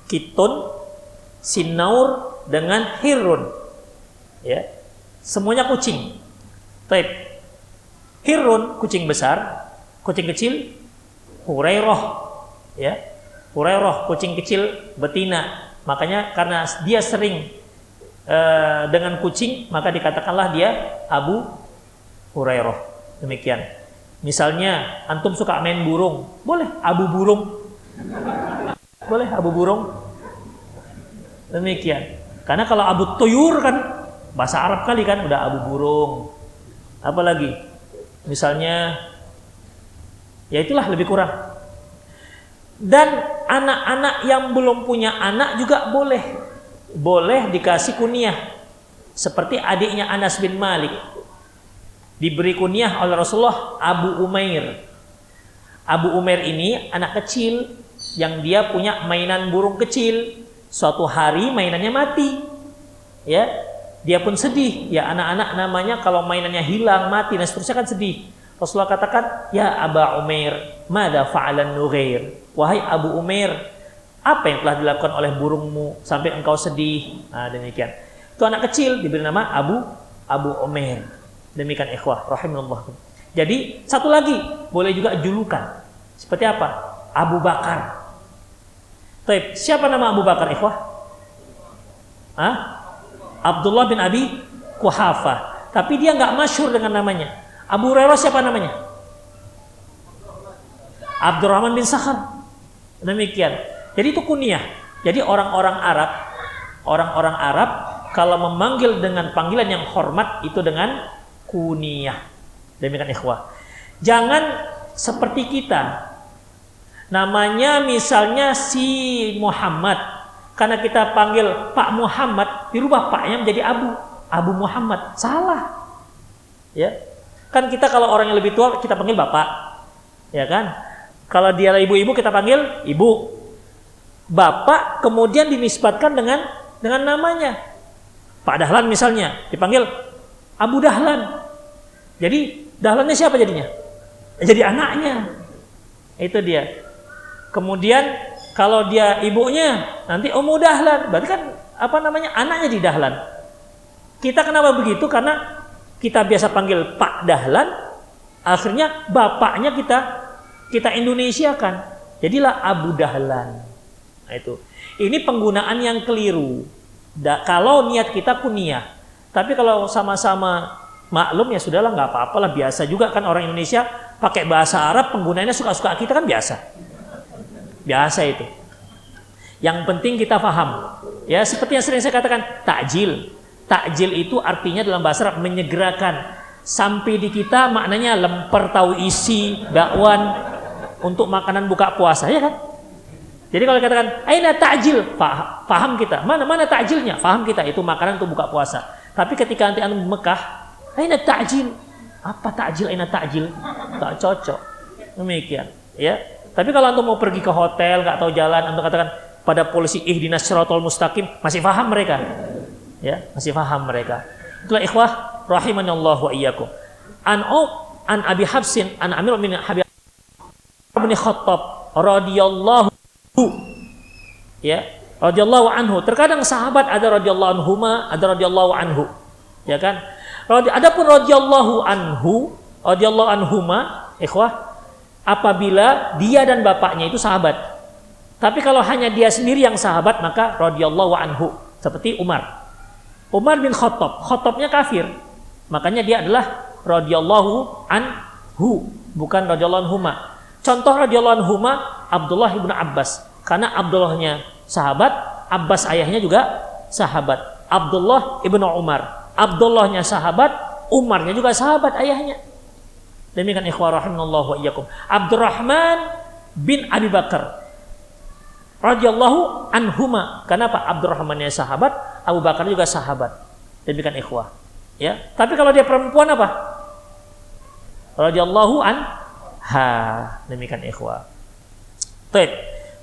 Kitun, sinaur dengan hirun. Ya. Semuanya kucing. Baik. Hirun kucing besar, kucing kecil Hurairah. Ya. Hurairah kucing kecil betina. Makanya karena dia sering dengan kucing, maka dikatakanlah dia Abu Hurairah. Demikian. Misalnya antum suka main burung, boleh Abu Burung. Boleh Abu Burung. Demikian. Karena kalau Abu Tuyur kan bahasa Arab kali kan, udah Abu Burung. Apalagi misalnya ya itulah lebih kurang. Dan anak-anak yang belum punya anak juga boleh dikasih kunyah. Seperti adiknya Anas bin Malik, diberi kunyah oleh Rasulullah Abu Umair. Abu Umair ini anak kecil yang dia punya mainan burung kecil. Suatu hari mainannya mati. Ya, dia pun sedih. Ya, anak-anak namanya kalau mainannya hilang, mati dan seterusnya kan sedih. Rasulullah katakan, "Ya Aba Umair, mada fa'alan nughair?" Wahai Abu Umair, apa yang telah dilakukan oleh burungmu sampai engkau sedih? Nah, demikian. Itu anak kecil diberi nama Abu Umair. Demikian ikhwah rahimahullah. Jadi satu lagi boleh juga julukan. Seperti apa? Abu Bakar. Baik, siapa nama Abu Bakar ikhwah? Abdullah bin Abi Quhafah. Tapi dia nggak masyhur dengan namanya. Abu Hurairah siapa namanya? Abdurrahman bin Sakhar. Demikian. Jadi itu kunyah. Jadi orang-orang Arab kalau memanggil dengan panggilan yang hormat itu dengan kunyah. Demikian ikhwah. Jangan seperti kita. Namanya misalnya si Muhammad. Karena kita panggil Pak Muhammad, dirubah paknya menjadi Abu Muhammad. Salah. Ya. Kan kita kalau orang yang lebih tua kita panggil bapak. Ya kan? Kalau dia ibu-ibu kita panggil ibu. Bapak kemudian dinisbatkan dengan namanya. Pak Dahlan misalnya dipanggil Abu Dahlan. Jadi Dahlannya siapa jadinya? Jadi anaknya. Itu dia. Kemudian kalau dia ibunya nanti Ummu Dahlan. Berarti kan anaknya di Dahlan. Kita kenapa begitu? Karena kita biasa panggil Pak Dahlan, akhirnya bapaknya kita Indonesiakan. Jadilah Abu Dahlan. Nah, itu. Ini penggunaan yang keliru. Kalau niat kita kunyah. Tapi kalau sama-sama maklum ya sudahlah, nggak apa-apalah, biasa juga kan orang Indonesia pakai bahasa Arab, penggunaannya suka-suka kita kan biasa. Biasa itu. Yang penting kita paham. Ya, seperti yang sering saya katakan, takjil. Takjil itu artinya dalam bahasa Arab menyegerakan. Sampai di kita maknanya lemper tahu isi, bakwan untuk makanan buka puasa, ya kan? Jadi kalau katakan aina takjil, paham kita. Mana takjilnya? Paham kita, itu makanan untuk buka puasa. Tapi ketika nanti antum Mekah, aina takjil? Apa takjil, aina takjil? Tak cocok. Demikian, ya. Tapi kalau antum mau pergi ke hotel, nggak tahu jalan, antum katakan pada polisi ihdinas siratal mustaqim, masih paham mereka. Ya, masih paham mereka. Itulah ikhwah rahimanallah wa iyyakum. An Abi Habsin an Amir bin Habib bin Khattab radhiyallahu anhu. Terkadang sahabat ada radhiyallahu anhuma, ada radhiyallahu anhu. Ya kan? Adapun radhiyallahu anhuma, ikhwah, apabila dia dan bapaknya itu sahabat. Tapi kalau hanya dia sendiri yang sahabat, maka radhiyallahu anhu. Seperti Umar bin Khattab. Khattabnya kafir. Makanya dia adalah radhiyallahu anhu, bukan radhiyallahu anhuma. Contoh radhiyallahu anhuma Abdullah ibnu Abbas. Karena Abdullahnya sahabat, Abbas ayahnya juga sahabat. Abdullah ibnu Umar. Abdullahnya sahabat, Umarnya juga sahabat ayahnya. Demikian ikhwah rahimanallahu wa iyyakum. Abdurrahman bin Abi Bakar. radhiyallahu anhuma. Kenapa? Abdurrahmannya sahabat, Abu Bakar juga sahabat. Demikian ikhwah. Ya. Tapi kalau dia perempuan apa? Radhiyallahu anha. Demikian ikhwah. Baik.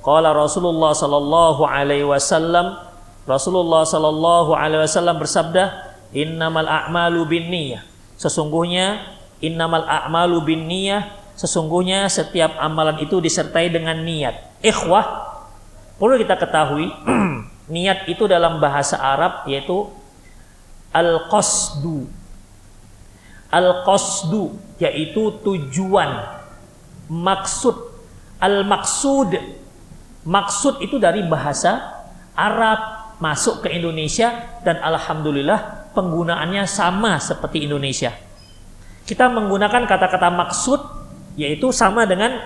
Qala Rasulullah sallallahu alaihi wasallam, Rasulullah sallallahu alaihi wasallam bersabda, "Innamal a'malu binniyah." Sesungguhnya innamal a'malu binniyah, sesungguhnya setiap amalan itu disertai dengan niat. Ikhwah, perlu kita ketahui, niat itu dalam bahasa Arab yaitu al-qasdu. Al-qasdu yaitu tujuan, maksud. Al-maksud, maksud itu dari bahasa Arab masuk ke Indonesia dan alhamdulillah penggunaannya sama seperti Indonesia. Kita menggunakan kata-kata maksud yaitu sama dengan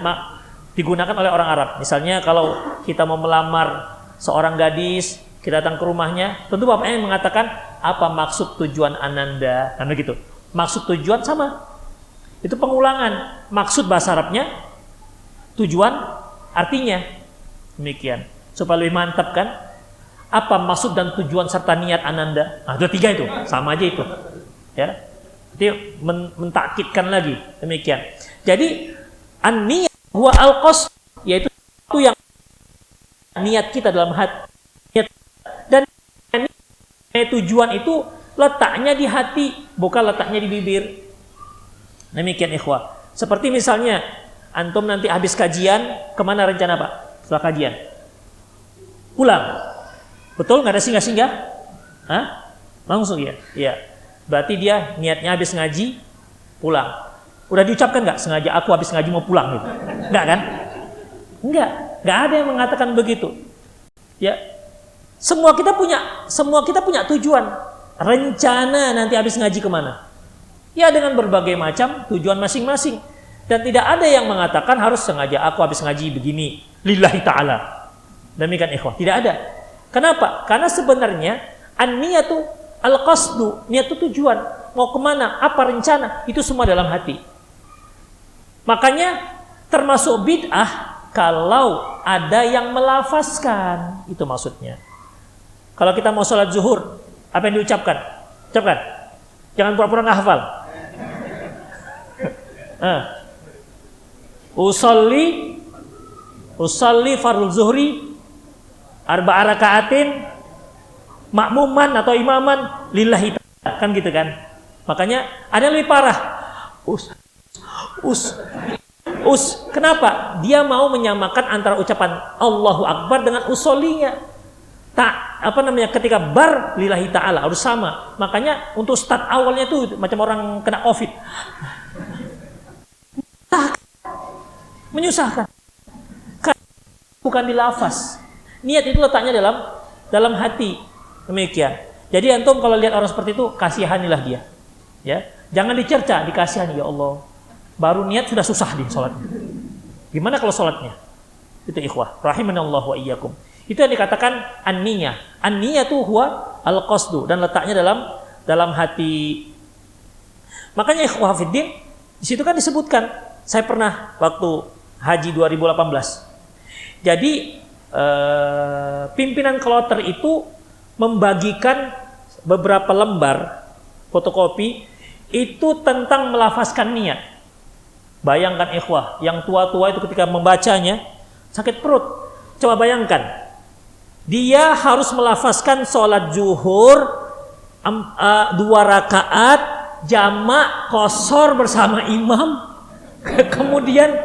digunakan oleh orang Arab. Misalnya kalau kita mau melamar seorang gadis, kita datang ke rumahnya, tentu bapaknya mengatakan apa maksud tujuan Ananda, kan begitu. Maksud tujuan sama. Itu pengulangan. Maksud bahasa Arabnya, tujuan artinya. Demikian. Supaya lebih mantap kan? Apa maksud dan tujuan serta niat Ananda? Nah, dua tiga itu, sama aja itu. Ya. Jadi mentakkidkan lagi. Demikian. Jadi an-niyat huwa al-qasd, yaitu itu yang niat kita dalam hati. Dan tujuan itu letaknya di hati, bukan letaknya di bibir. Demikian ikhwah. Seperti misalnya antum nanti habis kajian, kemana rencana Pak? Setelah kajian pulang, betul? Nggak ada singgah-singgah? Hah? Langsung ya? Iya. Berarti dia niatnya habis ngaji pulang. Udah diucapkan nggak sengaja aku habis ngaji mau pulang gitu? Nggak kan? Nggak ada yang mengatakan begitu. Ya, semua kita punya tujuan, rencana nanti habis ngaji kemana? Ya dengan berbagai macam tujuan masing-masing. Dan tidak ada yang mengatakan harus sengaja aku habis ngaji begini lillahi ta'ala. Demikian ikhwah, tidak ada. Kenapa? Karena sebenarnya an-niyatu al-qasdu, niat itu tujuan. Mau kemana? Apa rencana? Itu semua dalam hati. Makanya termasuk bid'ah kalau ada yang melafazkan. Itu maksudnya. Kalau kita mau sholat zuhur, apa yang diucapkan? Ucapkan. Jangan pura-pura nggak hafal. Usalli fardhu zuhri arba'a raka'atin makmuman atau imaman lillahi ta'ala, kan gitu kan. Makanya ada yang lebih parah. Kenapa? Dia mau menyamakan antara ucapan Allahu Akbar dengan usollinya. Ketika bar lillahi ta'ala harus sama. Makanya untuk start awalnya tuh macam orang kena Covid. Menyusahkan. Bukan di lafaz. Niat itu letaknya dalam hati. Demikian. Jadi antum kalau lihat orang seperti itu, kasihanilah dia. Ya, jangan dicerca, dikasihani. Ya Allah, baru niat sudah susah di sholatnya. Gimana kalau sholatnya? Itu ikhwah, rahimanallahu wa iyyakum. Itu yang dikatakan an-niyah. An-niyah itu huwa al-qasdu, dan letaknya dalam hati. Makanya ikhwah fiddin, di situ kan disebutkan, saya pernah waktu haji 2018. Jadi pimpinan kloter itu membagikan beberapa lembar fotokopi itu tentang melafazkan niat. Bayangkan ikhwah, yang tua-tua itu ketika membacanya sakit perut. Coba bayangkan, dia harus melafazkan sholat zuhur 2 rakaat jamak qashar bersama imam. Kemudian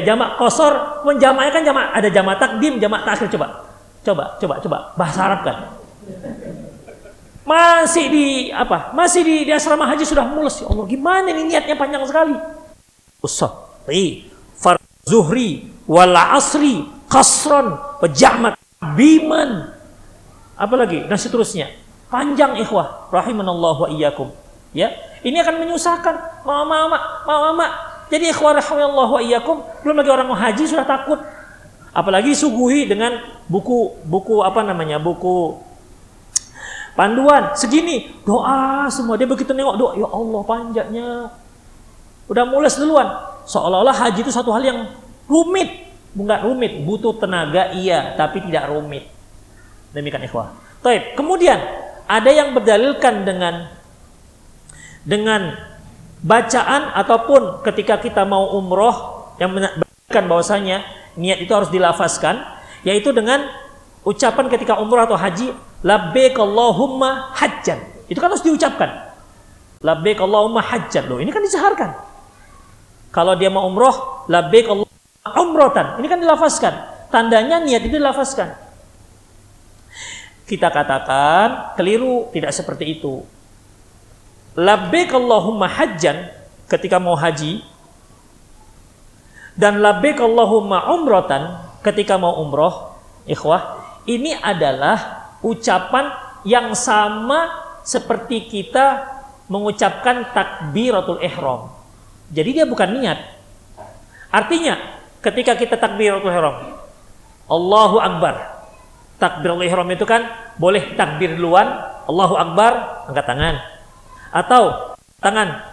jamak qashar, menjamaknya kan jamak, ada jamak takdim, jamak takhir. Coba bahasa Arab kan. Masih di asrama haji sudah mulus. Ya Allah, gimana ini niatnya panjang sekali. Usalli fardhu zuhri wal asri qasran wa jamak biman. Apalagi dan seterusnya. Panjang ikhwah, rahimanallahu wa iyyakum. Ya, ini akan menyusahkan mama. Jadi ikhwah rahimanallahu wa iyyakum, belum lagi orang mau haji sudah takut. Apalagi disuguhi dengan buku panduan segini, doa semua. Dia begitu nengok doa, ya Allah panjangnya. Udah mules duluan. Seolah-olah haji itu satu hal yang rumit. Enggak rumit, butuh tenaga iya, tapi tidak rumit. Demikian ikhwah. Baik, kemudian ada yang berdalilkan dengan bacaan ataupun ketika kita mau umroh yang menunjukkan bahwasanya niat itu harus dilafazkan, yaitu dengan ucapan ketika umroh atau haji, labbaik Allahumma hajjan. Itu kan harus diucapkan. Labbaik Allahumma hajjan. Loh, ini kan disaharkan. Kalau dia mau umroh, labbaik Allahumma umrotan. Ini kan dilafazkan. Tandanya niat itu dilafazkan. Kita katakan keliru, tidak seperti itu. Labbaik Allahumma hajjan ketika mau haji, dan labbaik Allahumma umrotan ketika mau umroh, ikhwah, ini adalah ucapan yang sama seperti kita mengucapkan takbiratul ihram. Jadi dia bukan niat. Artinya ketika kita takbiratul ihram, Allahu Akbar. Takbiratul ihram itu kan boleh takbir duluan, Allahu Akbar, angkat tangan. Atau tangan,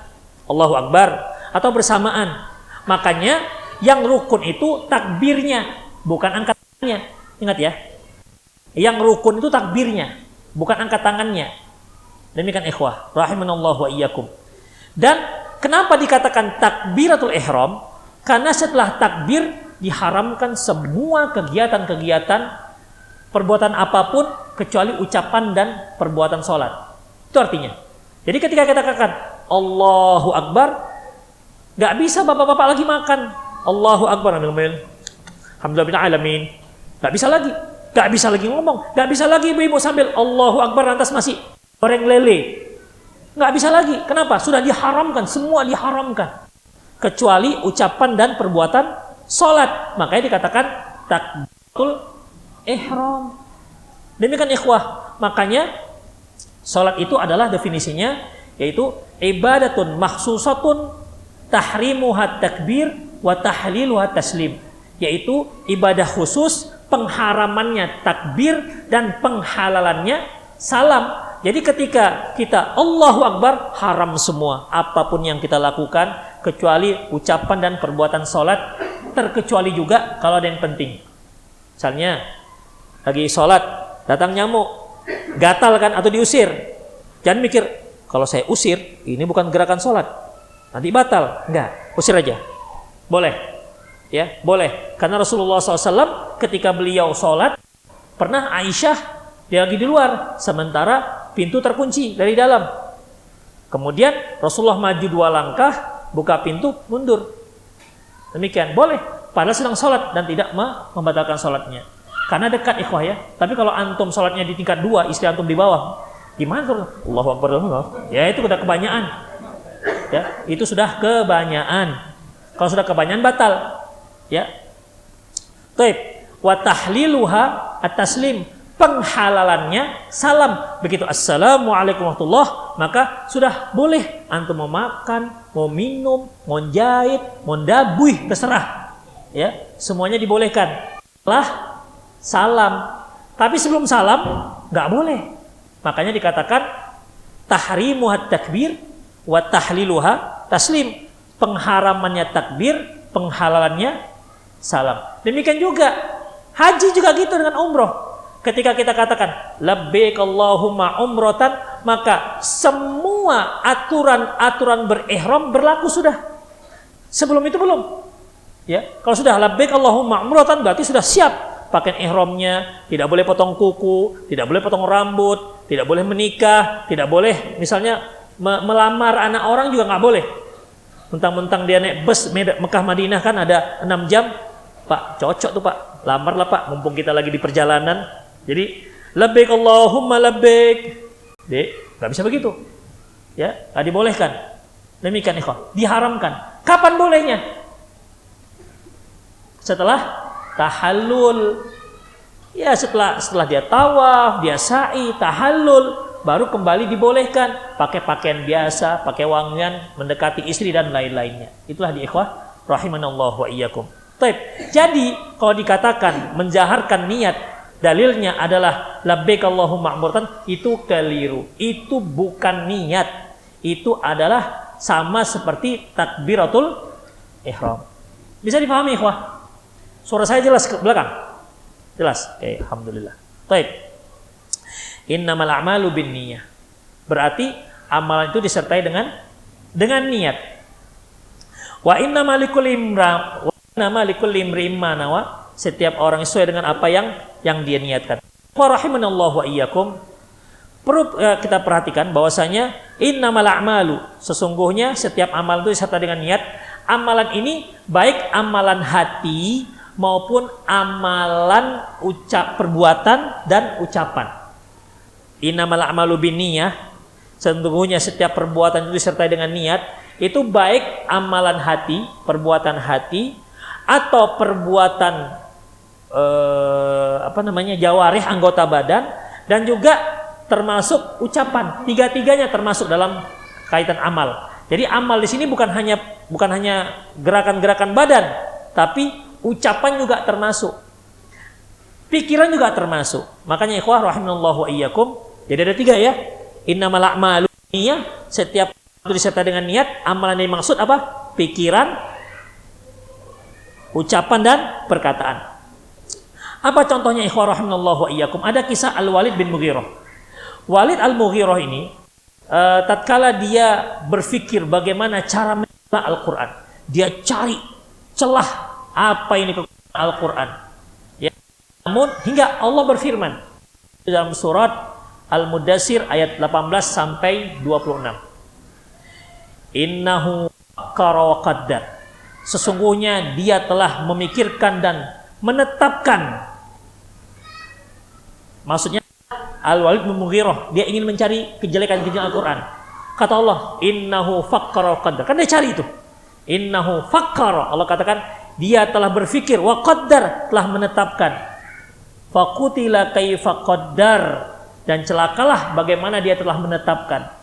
Allahu Akbar, atau bersamaan. Makanya yang rukun itu takbirnya, bukan angkat tangannya. Ingat ya. Yang rukun itu takbirnya, bukan angkat tangannya. Demikian ikhwah, rahimanallahu wa iyyakum. Dan kenapa dikatakan takbiratul ihram? Karena setelah takbir diharamkan semua kegiatan-kegiatan perbuatan apapun kecuali ucapan dan perbuatan sholat. Itu artinya. Jadi ketika kita katakan Allahu Akbar, nggak bisa bapak-bapak lagi makan Allahu Akbar, alhamdulillah alamin. Nggak bisa lagi. Nggak bisa lagi ngomong. Nggak bisa lagi ibu-ibu sambil Allahu Akbar lantas masih goreng lele. Nggak bisa lagi. Kenapa? Sudah diharamkan. Semua diharamkan. Kecuali ucapan dan perbuatan sholat. Makanya dikatakan takbiratul ihram. Demikian ikhwah. Makanya salat itu adalah definisinya yaitu ibadatun makhsusatun tahrimuha takbir wa tahliluha taslim. Yaitu ibadah khusus, pengharamannya takbir dan penghalalannya salam. Jadi ketika kita Allahu Akbar, haram semua apapun yang kita lakukan kecuali ucapan dan perbuatan salat, terkecuali juga kalau ada yang penting. Misalnya lagi sholat, datang nyamuk, gatal kan atau diusir. Jangan mikir, kalau saya usir, ini bukan gerakan sholat, nanti batal. Enggak, usir aja. Boleh, ya, boleh. Karena Rasulullah SAW ketika beliau sholat, pernah Aisyah, dia lagi di luar, sementara pintu terkunci dari dalam. Kemudian Rasulullah maju 2 langkah, buka pintu, mundur. Demikian, boleh. Padahal sedang sholat dan tidak membatalkan sholatnya. Karena dekat ikhwah ya. Tapi kalau antum sholatnya di tingkat 2, istri antum di bawah, gimana tuh? Allahu Akbar. Ya itu sudah kebanyakan. Ya, itu sudah kebanyakan. Kalau sudah kebanyakan batal. Ya. Taib. Wa tahliluha at-taslim. Penghalalannya salam. Begitu assalamualaikum warahmatullah, maka sudah boleh antum mau makan, mau minum, mau jahit, mau dabuih, terserah. Ya, semuanya dibolehkan. Lah salam. Tapi sebelum salam nggak boleh. Makanya dikatakan tahrimuhat takbir wa tahliluha taslim. Pengharamannya takbir, penghalalannya salam. Demikian juga haji juga gitu dengan umroh. Ketika kita katakan labbaik Allahumma umrotan, maka semua aturan-aturan berihram berlaku sudah. Sebelum itu belum. Ya, kalau sudah labbaik Allahumma umrotan berarti sudah siap pakaian ihramnya, tidak boleh potong kuku, tidak boleh potong rambut, tidak boleh menikah, tidak boleh misalnya melamar anak orang juga nggak boleh. Mentang-mentang dia naik bus Mekah Madinah kan ada 6 jam, Pak cocok tuh Pak, lamarlah Pak, mumpung kita lagi di perjalanan. Jadi labbaik Allahumma labbaik, dek nggak bisa begitu, ya nggak dibolehkan. Demikian ikhwan, diharamkan. Kapan bolehnya? Setelah tahallul. Ya setelah dia tawaf, dia sa'i, tahallul, baru kembali dibolehkan pakai pakaian biasa, pakai wangian, mendekati istri dan lain-lainnya. Itulah di ikhwah rahimanallahu wa iyyakum. Baik. Jadi kalau dikatakan menjaharkan niat, dalilnya adalah labbaik Allahumma umratan, itu keliru. Itu bukan niat. Itu adalah sama seperti takbiratul ihram. Bisa dipahami ikhwah? Suara saya jelas ke belakang? Jelas. Oke, alhamdulillah. Baik. Innamal a'malu binniyah. Berarti amalan itu disertai dengan niat. Wa innamal likulli imri'in ma nawa. Setiap orang sesuai dengan apa yang dia niatkan. Wa rahimanallahu wa iyyakum. Perlu kita perhatikan bahwasanya innamal a'malu, sesungguhnya setiap amal itu disertai dengan niat. Amalan ini baik amalan hati maupun amalan perbuatan dan ucapan. Innamal a'malu binniyah, sesungguhnya setiap perbuatan itu disertai dengan niat. Itu baik amalan hati, perbuatan hati, atau perbuatan jawarih, anggota badan, dan juga termasuk ucapan. Tiga-tiganya termasuk dalam kaitan amal. Jadi amal di sini bukan hanya gerakan-gerakan badan, tapi ucapan juga termasuk. Pikiran juga termasuk. Makanya ikhwah rahimanallahu wa iyyakum. Jadi ada 3 ya. Innamal a'malu binniyah, setiap itu disertai dengan niat. Amalan yang dimaksud apa? Pikiran, ucapan dan perkataan. Apa contohnya ikhwah rahimanallahu wa iyyakum? Ada kisah Al-Walid bin Mughirah. Walid Al-Mughirah ini tatkala dia berpikir bagaimana cara membaca Al-Qur'an, dia cari celah apa ini kekuatan Al-Qur'an. Ya. Namun hingga Allah berfirman dalam surat Al-Mudaththir ayat 18 sampai 26. Innahu fakkara wa qaddar. Sesungguhnya dia telah memikirkan dan menetapkan. Maksudnya Al-Walid bin Mughirah, dia ingin mencari kejelekan-kejelekan Al-Qur'an. Kata Allah, innahu fakkara wa qaddar. Kan dia cari itu. Innahu fakkara, Allah katakan dia telah berfikir, wa qaddar, telah menetapkan. Faqutila kaifa qaddar, dan celakalah bagaimana dia telah menetapkan.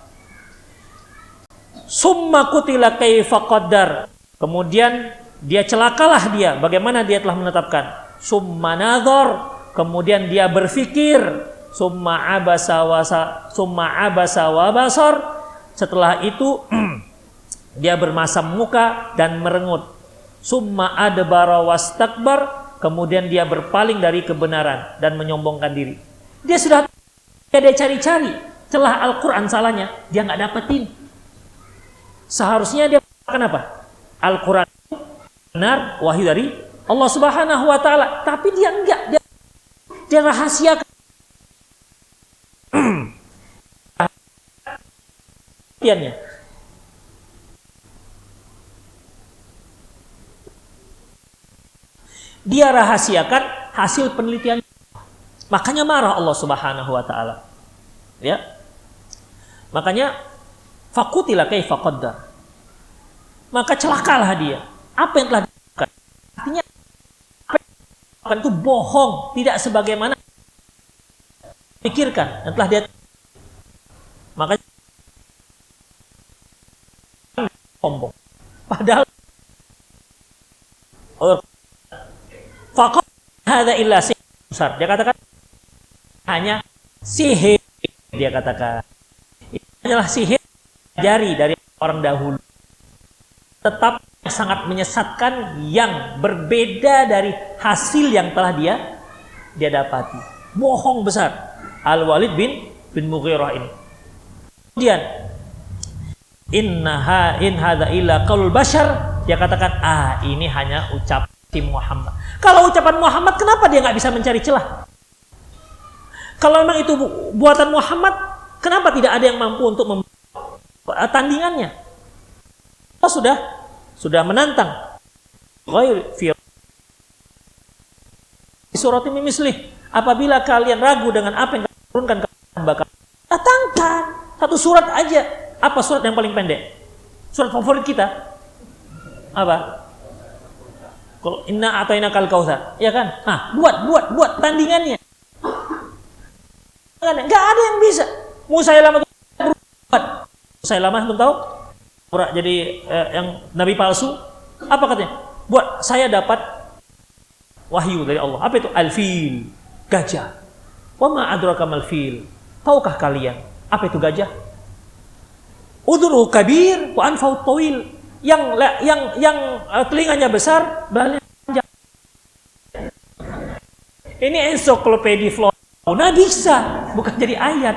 Summa qutila kaifa qaddar, kemudian dia celakalah dia bagaimana dia telah menetapkan. Summa nadhar, kemudian dia berfikir. Summa abasa wa basar, setelah itu dia bermasam muka dan merengut. Summa adbara wastakbar, kemudian dia berpaling dari kebenaran dan menyombongkan diri. Dia cari-cari celah Al-Qur'an, salahnya dia nggak dapetin. Seharusnya dia kenapa? Al-Qur'an benar, wahyu dari Allah Subhanahu wa taala, tapi dia enggak, dia rahasiakan. Dia rahasiakan hasil penelitian. Makanya marah Allah Subhanahu wa taala. Ya. Makanya faqutila kaifa qaddar. Maka celakalah dia. Apa yang telah dilakukan? Artinya apa yang dilakukan itu bohong, tidak sebagaimana pikirkan dan telah dia. Maka sombong. Padahal faqad hadza illa sihir. Dia katakan hanya sihir. Dia katakan ini adalah sihir jari dari orang dahulu. Tetap sangat menyesatkan, yang berbeda dari hasil yang telah dia dapati. Bohong besar Al-Walid bin Mughirah ini. Kemudian in hadza illa qaulul bashar, dia katakan ini hanya ucapan Muhammad. Kalau ucapan Muhammad, kenapa dia nggak bisa mencari celah? Kalau memang itu buatan Muhammad, kenapa tidak ada yang mampu untuk tandingannya? Allah sudah menantang. Di surat Mislih, apabila kalian ragu dengan apa yang kalian turunkan ke hamba kalian, datangkan satu surat aja. Apa surat yang paling pendek? Surat favorit kita apa? Kalau inna atainakal kautsar, ya kan? Buat tandingannya. Enggak ada yang bisa. Musailamah belum tahu? Jadi yang nabi palsu. Apa katanya? Buat saya dapat wahyu dari Allah. Apa itu? Al-fil, gajah. Wa ma adraka mal fil. Tahukah kalian apa itu gajah? Udhuru kabir wa anfau tawil. Yang telinganya besar, bahannya panjang. Ini ensiklopedia fauna bisa, bukan jadi ayat.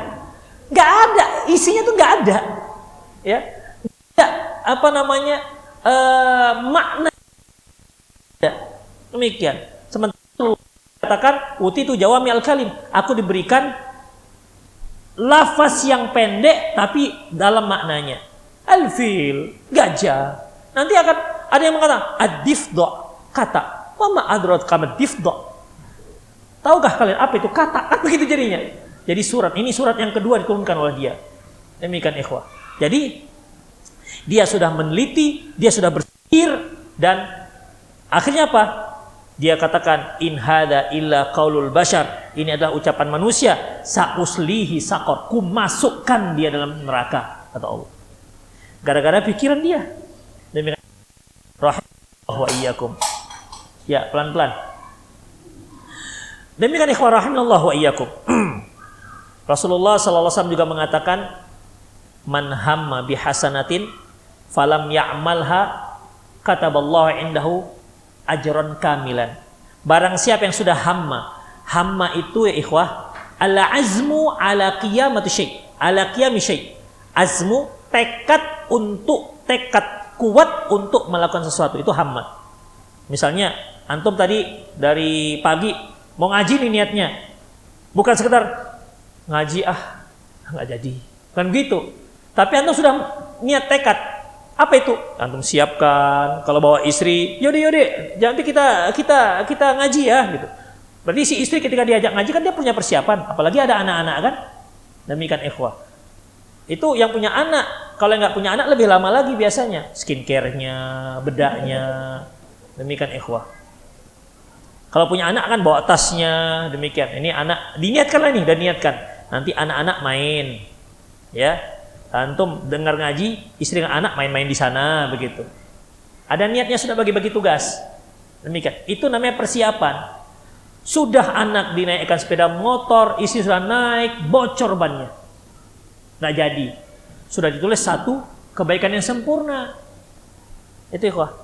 Nggak ada, isinya tuh nggak ada. Ya, nggak, apa namanya, makna. Demikian. Sementara itu katakan, uti itu jawami al-kalim. Aku diberikan lafaz yang pendek tapi dalam maknanya. Al-fil, gajah. Nanti akan ada yang mengatakan ad-difda, kata. Wa ma adrat kama difda. Tahukah kalian apa itu kata? Kan begitu jadinya. Jadi ini surat yang kedua diturunkan oleh dia. Demikian ikhwah. Jadi dia sudah meneliti, dia sudah berpikir, dan akhirnya apa? Dia katakan in hada illa qaulul bashar. Ini adalah ucapan manusia. Sa'uslihi saqar. Ku masukkan dia dalam neraka, kata Allah. Gara-gara pikiran dia. Demikian. Rahimallahu wa iyyakum. Ya, pelan-pelan. Demikian ikhwah rahimallahu wa iyyakum. Rasulullah sallallahu alaihi wasallam juga mengatakan man hamma bihasanatin falam ya'malha kataballahu indahu ajran kamilan. Barang siapa yang sudah hamma itu ya ikhwah, ala azmu ala qiyamati syai', ala qiyami syai'. Azmu tekad kuat untuk melakukan sesuatu, itu hamma. Misalnya antum tadi dari pagi mau ngaji nih niatnya, bukan sekedar ngaji nggak jadi, kan gitu. Tapi antum sudah niat tekad. Apa itu? Antum siapkan, kalau bawa istri, yaudah, nanti kita ngaji ya, gitu. Berarti si istri ketika diajak ngaji kan dia punya persiapan, apalagi ada anak-anak kan. Demikian ikhwah. Itu yang punya anak, kalau yang nggak punya anak lebih lama lagi biasanya, skincare-nya, bedaknya. Demikian ikhwah. Kalau punya anak kan bawa tasnya, demikian. Ini anak diniatkanlah nih, dan niatkan. Nanti anak-anak main, ya. Antum dengar ngaji, istri dan anak main-main di sana, begitu. Ada niatnya, sudah bagi-bagi tugas. Demikian. Itu namanya persiapan. Sudah anak dinaikkan sepeda motor, istri sudah naik, bocor bannya. Nggak jadi. Sudah ditulis satu kebaikan yang sempurna. Itu ikhwah.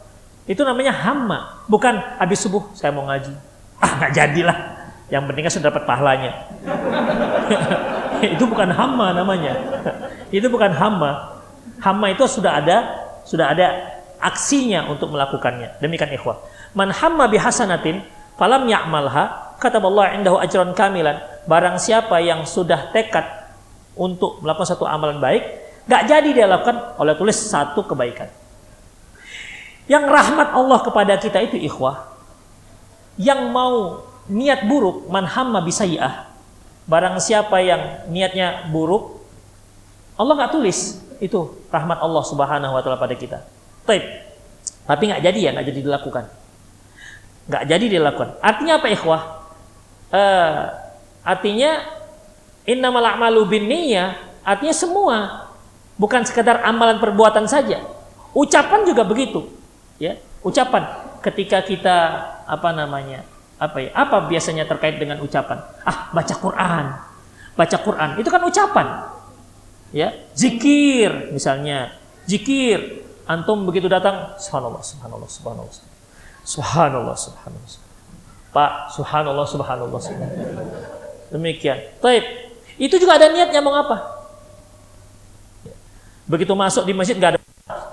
Itu namanya hamma. Bukan habis subuh saya mau ngaji. Nggak jadilah. Yang penting kan sudah dapat pahalanya. Itu bukan hamma namanya. Itu bukan hamma. Hamma itu sudah ada aksinya untuk melakukannya. Demikian ikhwah. Man hamma bihasanatin falam ya'malha kataballahu indahu ajran kamilan. Barang siapa yang sudah tekad untuk melakukan satu amalan baik, enggak jadi dia lakukan, oleh tulis satu kebaikan. Yang rahmat Allah kepada kita itu ikhwah, yang mau niat buruk, man hamma bisayyi'ah. Barang siapa yang niatnya buruk, Allah nggak tulis itu rahmat Allah Subhanahu wa taala pada kita. Tapi nggak jadi ya, nggak jadi dilakukan. Nggak jadi dilakukan. Artinya apa ikhwah? Artinya innamal a'malu binniyah, artinya semua, bukan sekedar amalan perbuatan saja. Ucapan juga begitu. Ya, ucapan ketika kita apa biasanya terkait dengan ucapan? Baca Quran. Baca Quran itu kan ucapan. Ya, zikir misalnya. Zikir, antum begitu datang, subhanallah, subhanallah, subhanallah. Subhanallah, subhanallah. Pak, subhanallah, subhanallah, subhanallah. Demikian. Baik. Itu juga ada niatnya mau apa? Begitu masuk di masjid enggak ada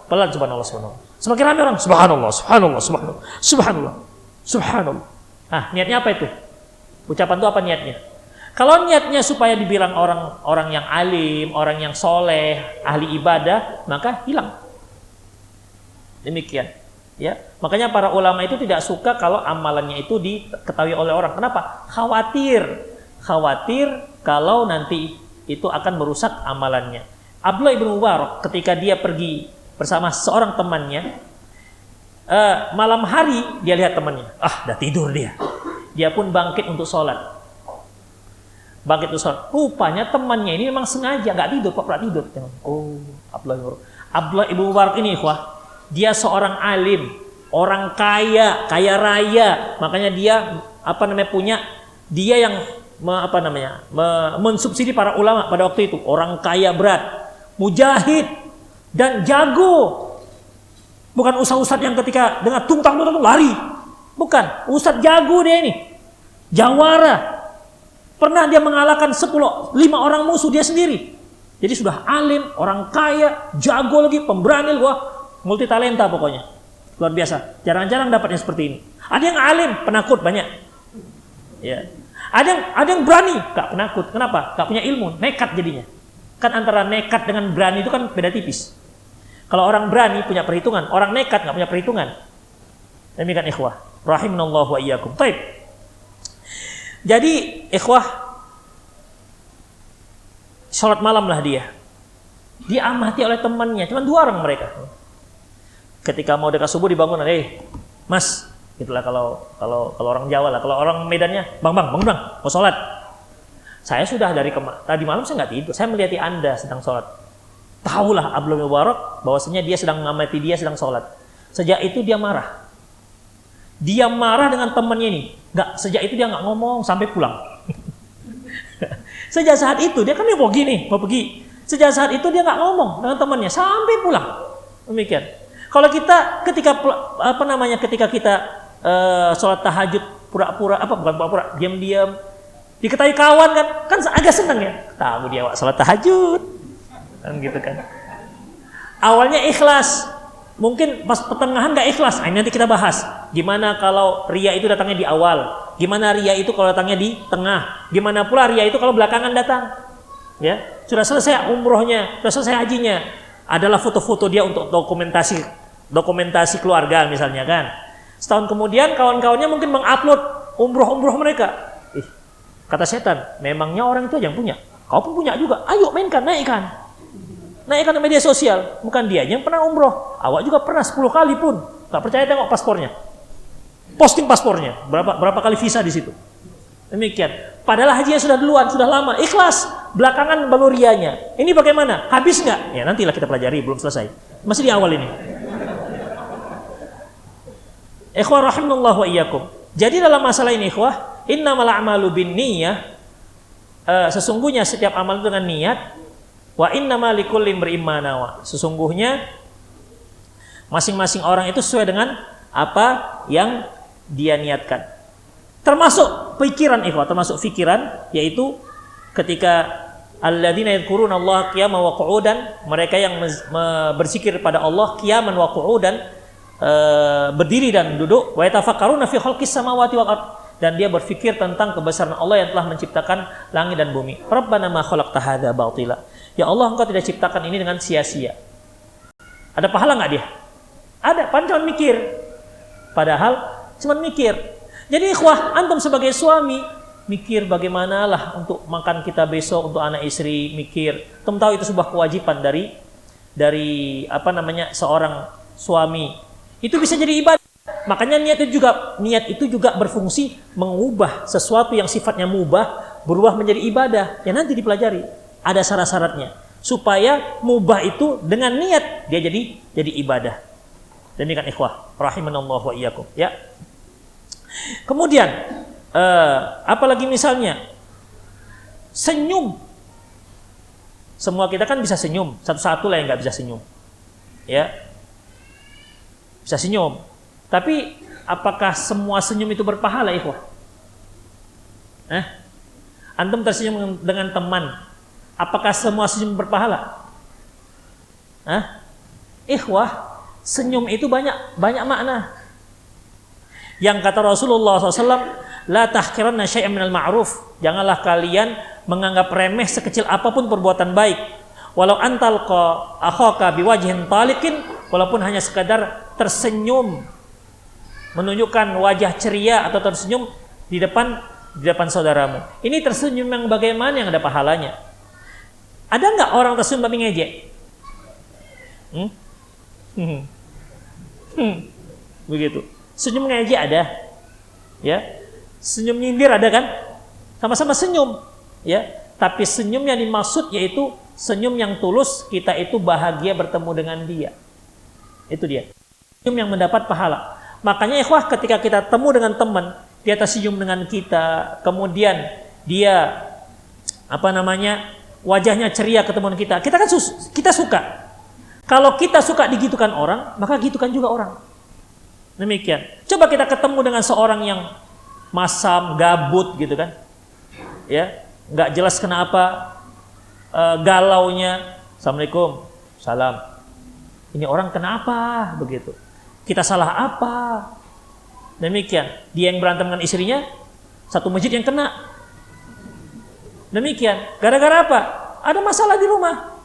pelan subhanallah, subhanallah. Semakin ramai orang subhanallah, subhanallah, subhanallah. Subhanallah. Subhanallah. Niatnya apa itu? Ucapan itu apa niatnya? Kalau niatnya supaya dibilang orang yang alim, orang yang soleh, ahli ibadah, maka hilang. Demikian. Ya, makanya para ulama itu tidak suka kalau amalannya itu diketahui oleh orang. Kenapa? Khawatir kalau nanti itu akan merusak amalannya. Abdullah ibn Mubarak ketika dia pergi bersama seorang temannya, malam hari dia lihat temannya, udah tidur dia. Dia pun bangkit untuk sholat. Rupanya temannya ini memang sengaja nggak tidur, kok pernah tidur. Abdullah ibn Mubarak ini, ikhwah, dia seorang alim, orang kaya raya. Makanya dia dia yang mensubsidi para ulama pada waktu itu. Orang kaya berat, mujahid dan jago. Bukan ustaz yang ketika dengar tungtang lari. Bukan, ustaz jago dia ini. jawara. Pernah dia mengalahkan 5 orang musuh dia sendiri. Jadi sudah alim, orang kaya, jago lagi, pemberani, multi talenta pokoknya. Luar biasa. Jarang-jarang dapatnya seperti ini. Ada yang alim, penakut banyak. Ya. Ada yang berani, gak penakut. Kenapa? Gak punya ilmu, nekat jadinya. Kan antara nekat dengan berani itu kan beda tipis. Kalau orang berani punya perhitungan, orang nekat gak punya perhitungan. Demikian ikhwah. Rahimanallahu wa iyyakum. Baik. Jadi ikhwah, sholat malam lah dia. Diamati oleh temannya, cuma 2 orang mereka. Ketika mau dekat subuh dibangun, mas, itulah kalau orang Jawa lah. Kalau orang Medannya, bang, bangun bang, mau sholat. Saya sudah tadi malam saya nggak tidur. Saya melihat Anda sedang sholat. Tahulah Abdul Mubarak bahwasanya dia sedang mengamati, dia sedang sholat. Sejak itu dia marah. Dia marah dengan temannya ini. Sejak itu dia nggak ngomong sampai pulang. Sejak saat itu dia kan mau pergi. Sejak saat itu dia nggak ngomong dengan temannya sampai pulang. Demikian. Kalau kita ketika kita sholat tahajud bukan pura-pura, diam-diam, diketahui kawan kan agak senang ya. Tahu dia sholat tahajud, kan gitu kan. Awalnya ikhlas. Mungkin pas pertengahan gak ikhlas. Ini nanti kita bahas. Gimana kalau ria itu datangnya di awal? Gimana ria itu kalau datangnya di tengah? Gimana pula ria itu kalau belakangan datang? Ya, sudah selesai umrohnya, sudah selesai hajinya. Adalah foto-foto dia untuk dokumentasi keluarga misalnya kan. Setahun kemudian kawan-kawannya mungkin mengupload umroh mereka. Kata setan, memangnya orang itu yang punya. Kau pun punya juga. Ayo mainkan, naikkan ke media sosial. Bukan dia yang pernah umroh, awak juga pernah 10 kali pun. Tak percaya tengok paspornya, posting paspornya, berapa kali visa di situ. Demikian. Padahal hajinya sudah duluan, sudah lama, ikhlas. Belakangan baru rianya. Ini bagaimana? Habis nggak? Ya nantilah kita pelajari, belum selesai. Masih di awal ini. Ikhwah rahimanallahu wa iyyakum. Jadi dalam masalah ini ikhwah, innamal a'malu binniyah. Sesungguhnya setiap amal itu dengan niat. Wa innamal likulli imri'in ma nawa. Sesungguhnya masing-masing orang itu sesuai dengan apa yang dia niatkan. Termasuk pikiran ikhwah, termasuk pikiran, yaitu ketika alladzina yadhkuruna Allah qiyaman wa qu'udan, mereka yang berzikir pada Allah qiyaman wa qu'udan, berdiri dan duduk, wa yatafakkaruna fi khalqis samawati wal ardh, dan dia berfikir tentang kebesaran Allah yang telah menciptakan langit dan bumi. Rabbana ma khalaqta hadza batila. Ya Allah, Engkau tidak ciptakan ini dengan sia-sia. Ada pahala nggak dia? Ada, padahal mikir. Padahal cuma mikir. Jadi ikhwah, antum sebagai suami mikir bagaimanalah untuk makan kita besok, untuk anak istri, mikir. Antum tahu itu sebuah kewajiban dari seorang suami. Itu bisa jadi ibadah. Makanya niat itu juga berfungsi mengubah sesuatu yang sifatnya mubah berubah menjadi ibadah. Ya nanti dipelajari. Ada syarat-syaratnya supaya mubah itu dengan niat dia jadi ibadah. Demikian ikhwah rahimanallahu wa iyyakum, ya. Kemudian apalagi misalnya senyum. Semua kita kan bisa senyum, satu-satu lah yang nggak bisa senyum, ya. Bisa senyum, tapi apakah semua senyum itu berpahala ikhwah? Antum tersenyum dengan teman, apakah semua senyum berpahala? Ikhwah, senyum itu banyak makna. Yang kata Rasulullah SAW, la tahqiranna syai'an minal ma'ruf. Janganlah kalian menganggap remeh sekecil apapun perbuatan baik. Walau antalqa akhaka biwajhin talikin, walaupun hanya sekadar tersenyum, menunjukkan wajah ceria atau tersenyum di depan saudaramu. Ini tersenyum yang bagaimana yang ada pahalanya? Ada nggak orang tersenyum tapi ngejek? Begitu. Senyum ngejek ada, ya. Senyum nyindir ada kan? Sama-sama senyum, ya. Tapi senyum yang dimaksud yaitu senyum yang tulus, kita itu bahagia bertemu dengan dia. Itu dia. Senyum yang mendapat pahala. Makanya ikhwah, ketika kita temu dengan teman, dia tersenyum dengan kita, kemudian dia wajahnya ceria ketemu kita. Kita suka. Kalau kita suka digitukan orang, maka gitukan juga orang. Demikian. Coba kita ketemu dengan seorang yang masam, gabut gitu kan. Ya, nggak jelas kenapa galaunya. Assalamualaikum, salam. Ini orang kenapa begitu? Kita salah apa? Demikian. Dia yang berantem dengan istrinya, satu masjid yang kena. Demikian. Gara-gara apa? Ada masalah di rumah.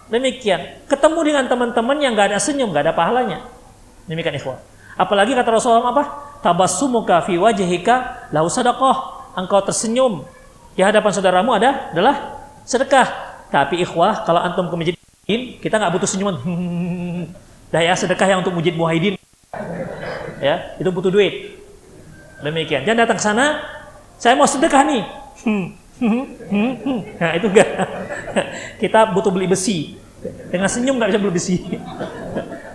Demikian. Ketemu dengan teman-teman yang nggak ada senyum, nggak ada pahalanya. Demikian ikhwan. Apalagi kata Rasulullah apa? Tabassumuka fi wajhika lahu sadaqah. Engkau tersenyum di hadapan saudaramu adalah sedekah. Tapi ikhwah, kalau antum ke masjid kita nggak butuh senyuman. Dah ya, sedekah yang untuk masjid Muhyiddin. Ya, itu butuh duit. Demikian. Jangan datang ke sana, saya mau sedekah nih. Nah, itu enggak. Kita butuh beli besi. Dengan senyum nggak bisa beli besi.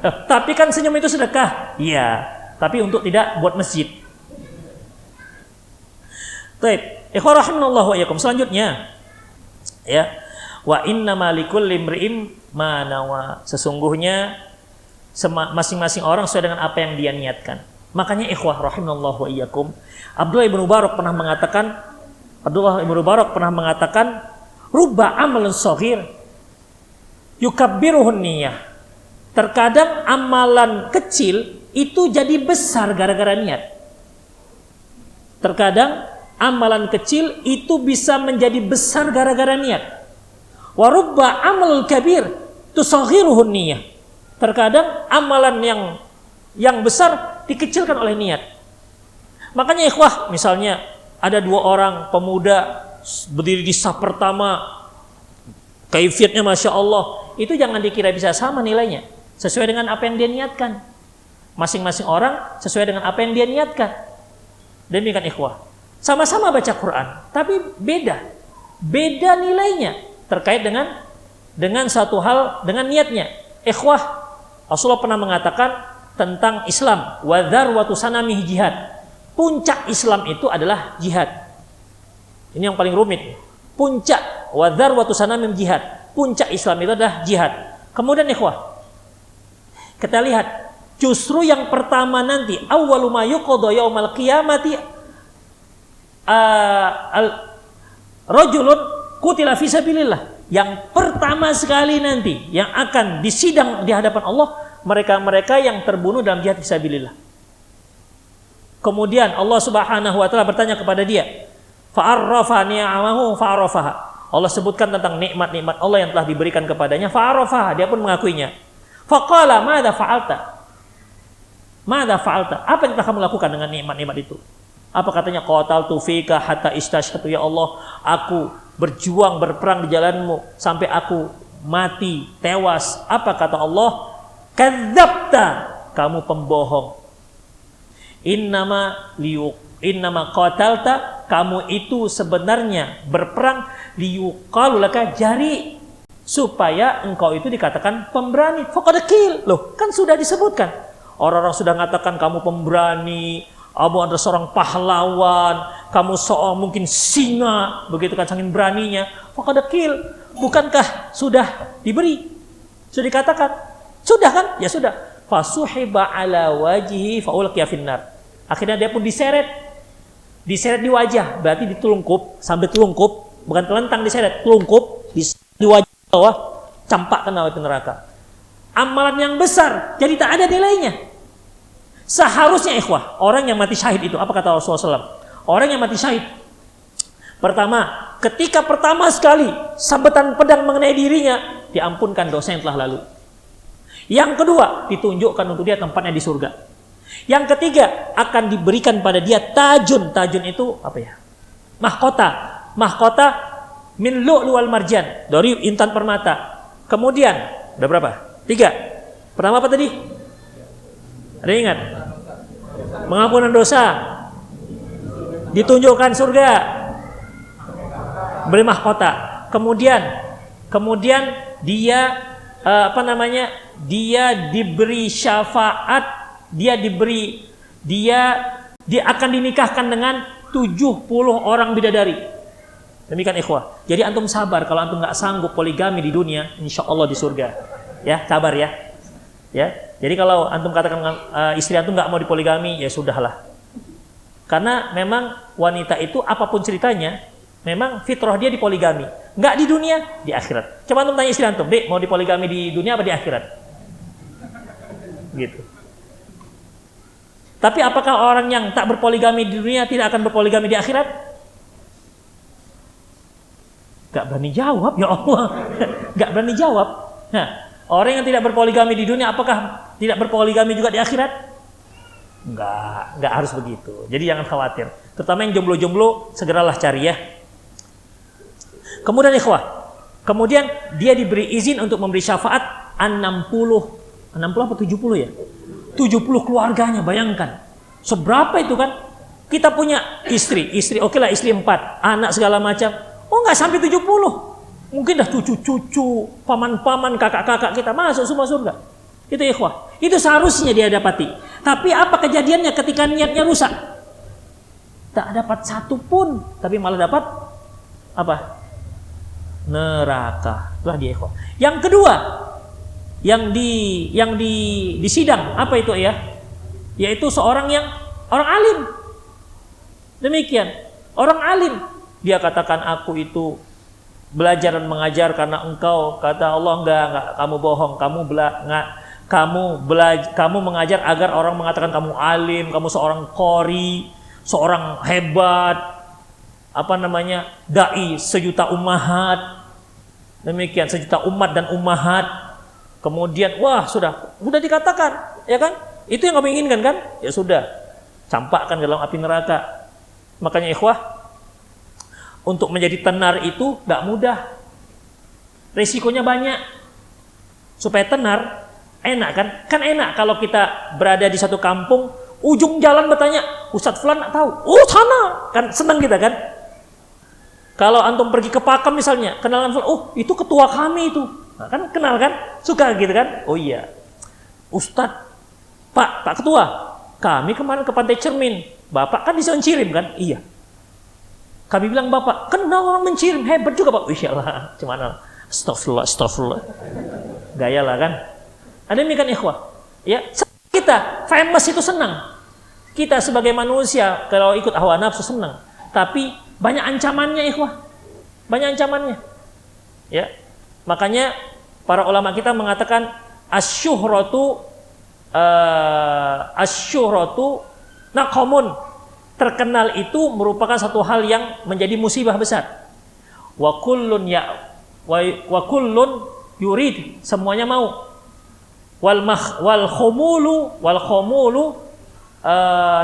Tapi kan senyum itu sedekah. Iya, tapi untuk tidak buat masjid. Baik, ikhwan rahimanallahu wa iyyakum. Selanjutnya, ya, wa innamal likulli imri'in ma nawa. Sesungguhnya masing-masing orang sesuai dengan apa yang dia niatkan. Makanya ikhwah rahimanallahu wa iyyakum, Abdullah bin Mubarak pernah mengatakan rubba amalun shaghir yukabbiruhun niyah. Terkadang amalan kecil itu jadi besar gara-gara niat. Terkadang amalan kecil itu bisa menjadi besar gara-gara niat. Wa rubba amalul kabir tusaghiruhun niyah. Terkadang amalan yang besar dikecilkan oleh niat. Makanya ikhwah, misalnya ada dua orang pemuda berdiri di saf pertama, kaifiatnya Masya Allah, itu jangan dikira bisa sama nilainya, sesuai dengan apa yang dia niatkan. Masing-masing orang sesuai dengan apa yang dia niatkan. Demikian ikhwah. Sama-sama baca Quran, tapi beda nilainya terkait dengan satu hal, dengan niatnya. Ikhwah, Rasulullah pernah mengatakan tentang Islam, wa dzarwatu sanamih jihad. Puncak Islam itu adalah jihad. Ini yang paling rumit. Puncak wa dzarwatu sanamih jihad. Puncak Islam itu adalah jihad. Kemudian ikhwah, kita lihat justru yang pertama nanti awwalu ma yuqadha yaumal qiyamati rajulun qutila fi sabilillah. Yang pertama sekali nanti yang akan disidang di hadapan Allah, mereka-mereka yang terbunuh dalam jihad fisabilillah. Kemudian Allah Subhanahu wa taala bertanya kepada dia, fa'arrafa ni'amahu fa'arafaha. Allah sebutkan tentang nikmat-nikmat Allah yang telah diberikan kepadanya, fa'arafaha, dia pun mengakuinya. Faqala madza fa'alta? Madza fa'alta? Apa yang telah kamu lakukan dengan nikmat-nikmat itu? Apa katanya? Qataltu fika hatta istashhadu, ya Allah, aku berjuang berperang di jalanmu sampai aku mati, tewas. Apa kata Allah? Kadzabta, kamu pembohong. Innama qatalta, kamu itu sebenarnya berperang liyuqalu laka jari, supaya engkau itu dikatakan pemberani. Faqad qil, loh, kan sudah disebutkan. Orang-orang sudah mengatakan kamu pemberani, kamu adalah seorang pahlawan, kamu seorang mungkin singa, begitu kan, saking beraninya. Faqad qil, bukankah sudah diberi? Sudah dikatakan? Sudah kan? Ya sudah. Fasuhiba ala wajhihi faulqiya finnar. Akhirnya dia pun diseret di wajah, berarti ditelungkup, sambil telungkup, bukan telentang, diseret, telungkup di wajah bawah, campakkan api neraka. Amalan yang besar jadi tak ada nilainya. Seharusnya ikhwah, orang yang mati syahid itu, apa kata Rasulullah SAW? Orang yang mati syahid, pertama, ketika pertama sekali sabetan pedang mengenai dirinya, diampunkan dosa yang telah lalu. Yang kedua, ditunjukkan untuk dia tempatnya di surga. Yang ketiga, akan diberikan pada dia tajun. Tajun itu apa ya? Mahkota. Mahkota min lu'lu wal marjan, dari intan permata. Kemudian, ada berapa? 3. Pertama apa tadi? Ada ingat? Pengampunan dosa. Ditunjukkan surga. Beri mahkota. Kemudian dia dia diberi syafaat, dia akan dinikahkan dengan 70 orang bidadari. Demikian ikhwah. Jadi antum sabar, kalau antum nggak sanggup poligami di dunia, insya Allah di surga. Ya, sabar ya. Ya. Jadi kalau antum katakan istri antum nggak mau dipoligami, ya sudahlah. Karena memang wanita itu apapun ceritanya, memang fitrah dia dipoligami. Enggak di dunia, di akhirat. Coba antum tanya istri antum, "Dek, mau dipoligami di dunia apa di akhirat?" Gitu. Tapi apakah orang yang tak berpoligami di dunia tidak akan berpoligami di akhirat? Gak berani jawab, ya Allah. Gak berani jawab. Nah, orang yang tidak berpoligami di dunia, apakah tidak berpoligami juga di akhirat? Enggak harus begitu. Jadi jangan khawatir. Terutama yang jomblo-jomblo, segeralah cari ya. Kemudian ikhwah, kemudian dia diberi izin untuk memberi syafaat 60 apa 70 ya? 70 keluarganya, bayangkan. Seberapa itu kan? Kita punya istri oke lah, istri 4, anak segala macam. Oh enggak sampai 70. Mungkin dah cucu-cucu, paman-paman, kakak-kakak kita masuk semua surga. Itu ikhwah. Itu seharusnya dia dapati. Tapi apa kejadiannya ketika niatnya rusak? Tak dapat satu pun, tapi malah dapat apa? Neraka. Itulah dia ikhwah. Yang kedua, yang di sidang apa itu ya? Yaitu orang alim. Demikian, orang alim. Dia katakan aku itu belajar dan mengajar karena engkau, kata Allah enggak, kamu bohong, kamu mengajar agar orang mengatakan kamu alim, kamu seorang qori, seorang hebat, dai sejuta ummahat. Demikian, sejuta umat dan ummahat. Kemudian wah sudah dikatakan, ya kan? Itu yang kamu inginkan kan? Ya sudah, campakkan ke dalam api neraka. Makanya ikhwah, untuk menjadi tenar itu gak mudah. Resikonya banyak. Supaya tenar, enak kan? Kan enak kalau kita berada di satu kampung, ujung jalan bertanya, Ustadz Fulan tak tahu. Oh sana, kan senang kita kan? Kalau antum pergi ke Pakam misalnya, kenalan Fulan, oh itu ketua kami itu. Nah, kan kenal kan? Suka gitu kan? Oh iya. Ustadz, Pak Ketua, kami kemarin ke Pantai Cermin. Bapak kan bisa mencirim kan? Iya. Kami bilang Bapak, kenal orang mencirim, hebat juga Pak. Insyaallah, cuman astagfirullah. Gaya lah kan? Ada demikian ikhwah. Ya, kita famous itu senang. Kita sebagai manusia kalau ikut hawa nafsu senang. Tapi banyak ancamannya ikhwah. Banyak ancamannya. Ya. Makanya para ulama kita mengatakan asyuhratu naqamun. Terkenal itu merupakan satu hal yang menjadi musibah besar. Wa kullun yurid, semuanya mau. Wal khumulu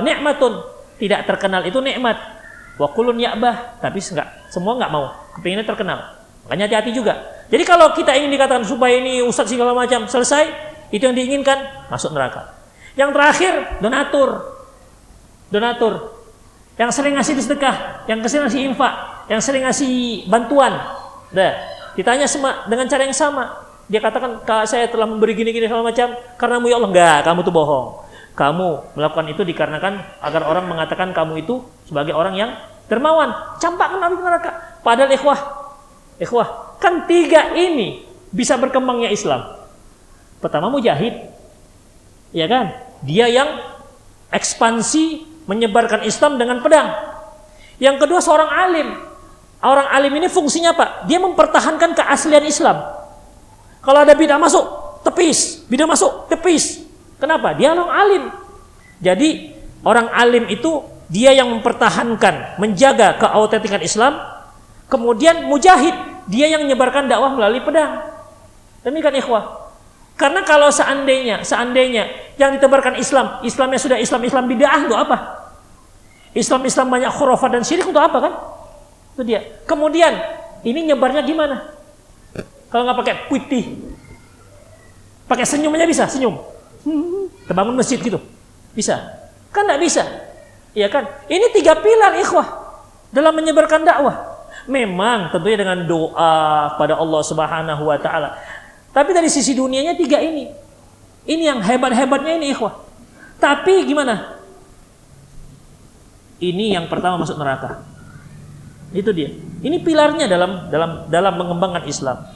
nikmatun, tidak terkenal itu nikmat. Wa kullun ya'bah, tapi semua enggak mau, kepinginnya terkenal. Makanya hati-hati juga. Jadi kalau kita ingin dikatakan supaya ini ustadz segala macam selesai, itu yang diinginkan, masuk neraka. Yang terakhir, donatur. Yang sering ngasih sedekah, yang sering ngasih infak, yang sering ngasih bantuan. Ditanya dengan cara yang sama. Dia katakan, saya telah memberi gini-gini segala macam, karenamu ya Allah. Enggak, kamu tuh bohong. Kamu melakukan itu dikarenakan agar orang mengatakan kamu itu sebagai orang yang dermawan. Campakkan api neraka. Padahal ikhwah, kan 3 ini bisa berkembangnya Islam. Pertama mujahid, ya kan? Dia yang ekspansi menyebarkan Islam dengan pedang. Yang kedua seorang alim. Orang alim ini fungsinya apa? Dia mempertahankan keaslian Islam. Kalau ada bidah masuk, tepis. Bidah masuk, tepis. Kenapa? Dia orang alim. Jadi orang alim itu dia yang mempertahankan, menjaga keautentikan Islam. Kemudian mujahid, dia yang menyebarkan dakwah melalui pedang. Demikian ikhwah. Karena kalau seandainya yang ditebarkan Islamnya sudah Islam bid'ah, untuk apa? Islam banyak khurafat dan syirik, untuk apa kan? Itu dia. Kemudian ini nyebarnya gimana? Kalau nggak pakai putih, pakai senyum aja bisa, senyum. Terbangun masjid gitu, bisa? Kan nggak bisa, iya kan? Ini 3 pilar ikhwah dalam menyebarkan dakwah. Memang tentunya dengan doa pada Allah Subhanahu Wa Taala. Tapi dari sisi dunianya 3 ini. Ini yang hebat-hebatnya ini ikhwah. Tapi gimana? Ini yang pertama masuk neraka. Itu dia. Ini pilarnya dalam mengembangkan Islam.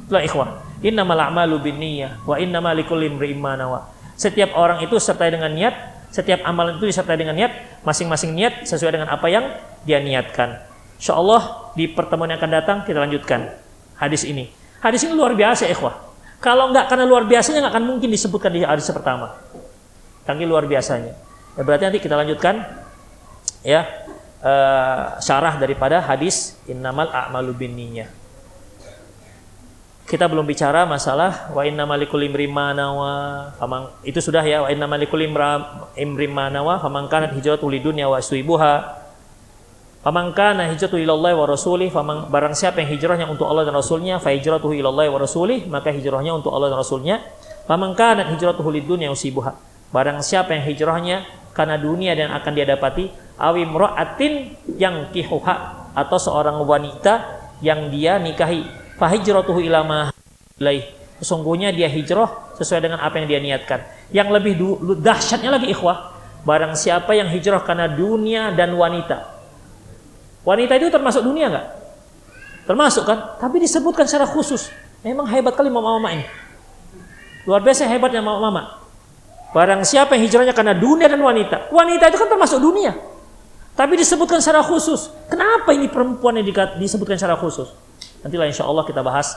Itulah ikhwah. Innamal a'malu binniyah wa innamal likulli imri'in ma nawa. Setiap orang itu sertai dengan niat Setiap amalan itu disertai dengan niat, masing-masing niat sesuai dengan apa yang dia niatkan. Insyaallah di pertemuan yang akan datang kita lanjutkan hadis ini. Hadis ini luar biasa, ikhwah. Kalau enggak karena luar biasanya enggak akan mungkin disebutkan di hadis pertama. Saking luar biasanya. Ya, berarti nanti kita lanjutkan ya syarah daripada hadis innamal a'malu binniyah. Kita belum bicara masalah wa innamal likulli imrin ma nawa. Itu sudah ya, wa innamal likulli imrin ma nawa faman kanat hijratuhu lidunya wa suibuha. Faman kana hijratuhu ilallahi wa rasulih, barang siapa yang hijrahnya untuk Allah dan Rasulnya, fa hijratuhu ilallahi wa rasulih, maka hijrahnya untuk Allah dan Rasulnya. Faman kanat hijratuhu lidunya usibuha. Barang siapa yang hijrahnya karena dunia dan akan dia dapati, awi imra'atin yang kihuha, atau seorang wanita yang dia nikahi, fa hijratuhu ila ma ilaih. Sesungguhnya dia hijrah sesuai dengan apa yang dia niatkan. Yang lebih dahsyatnya lagi, ikhwah, barang siapa yang hijrah karena dunia dan wanita. Wanita itu termasuk dunia enggak? Termasuk kan? Tapi disebutkan secara khusus. Memang hebat kali mama-mama ini. Luar biasa hebatnya mama-mama. Barang siapa yang hijrahnya karena dunia dan wanita. Wanita itu kan termasuk dunia. Tapi disebutkan secara khusus. Kenapa ini perempuan yang disebutkan secara khusus? Nantilah insya Allah kita bahas.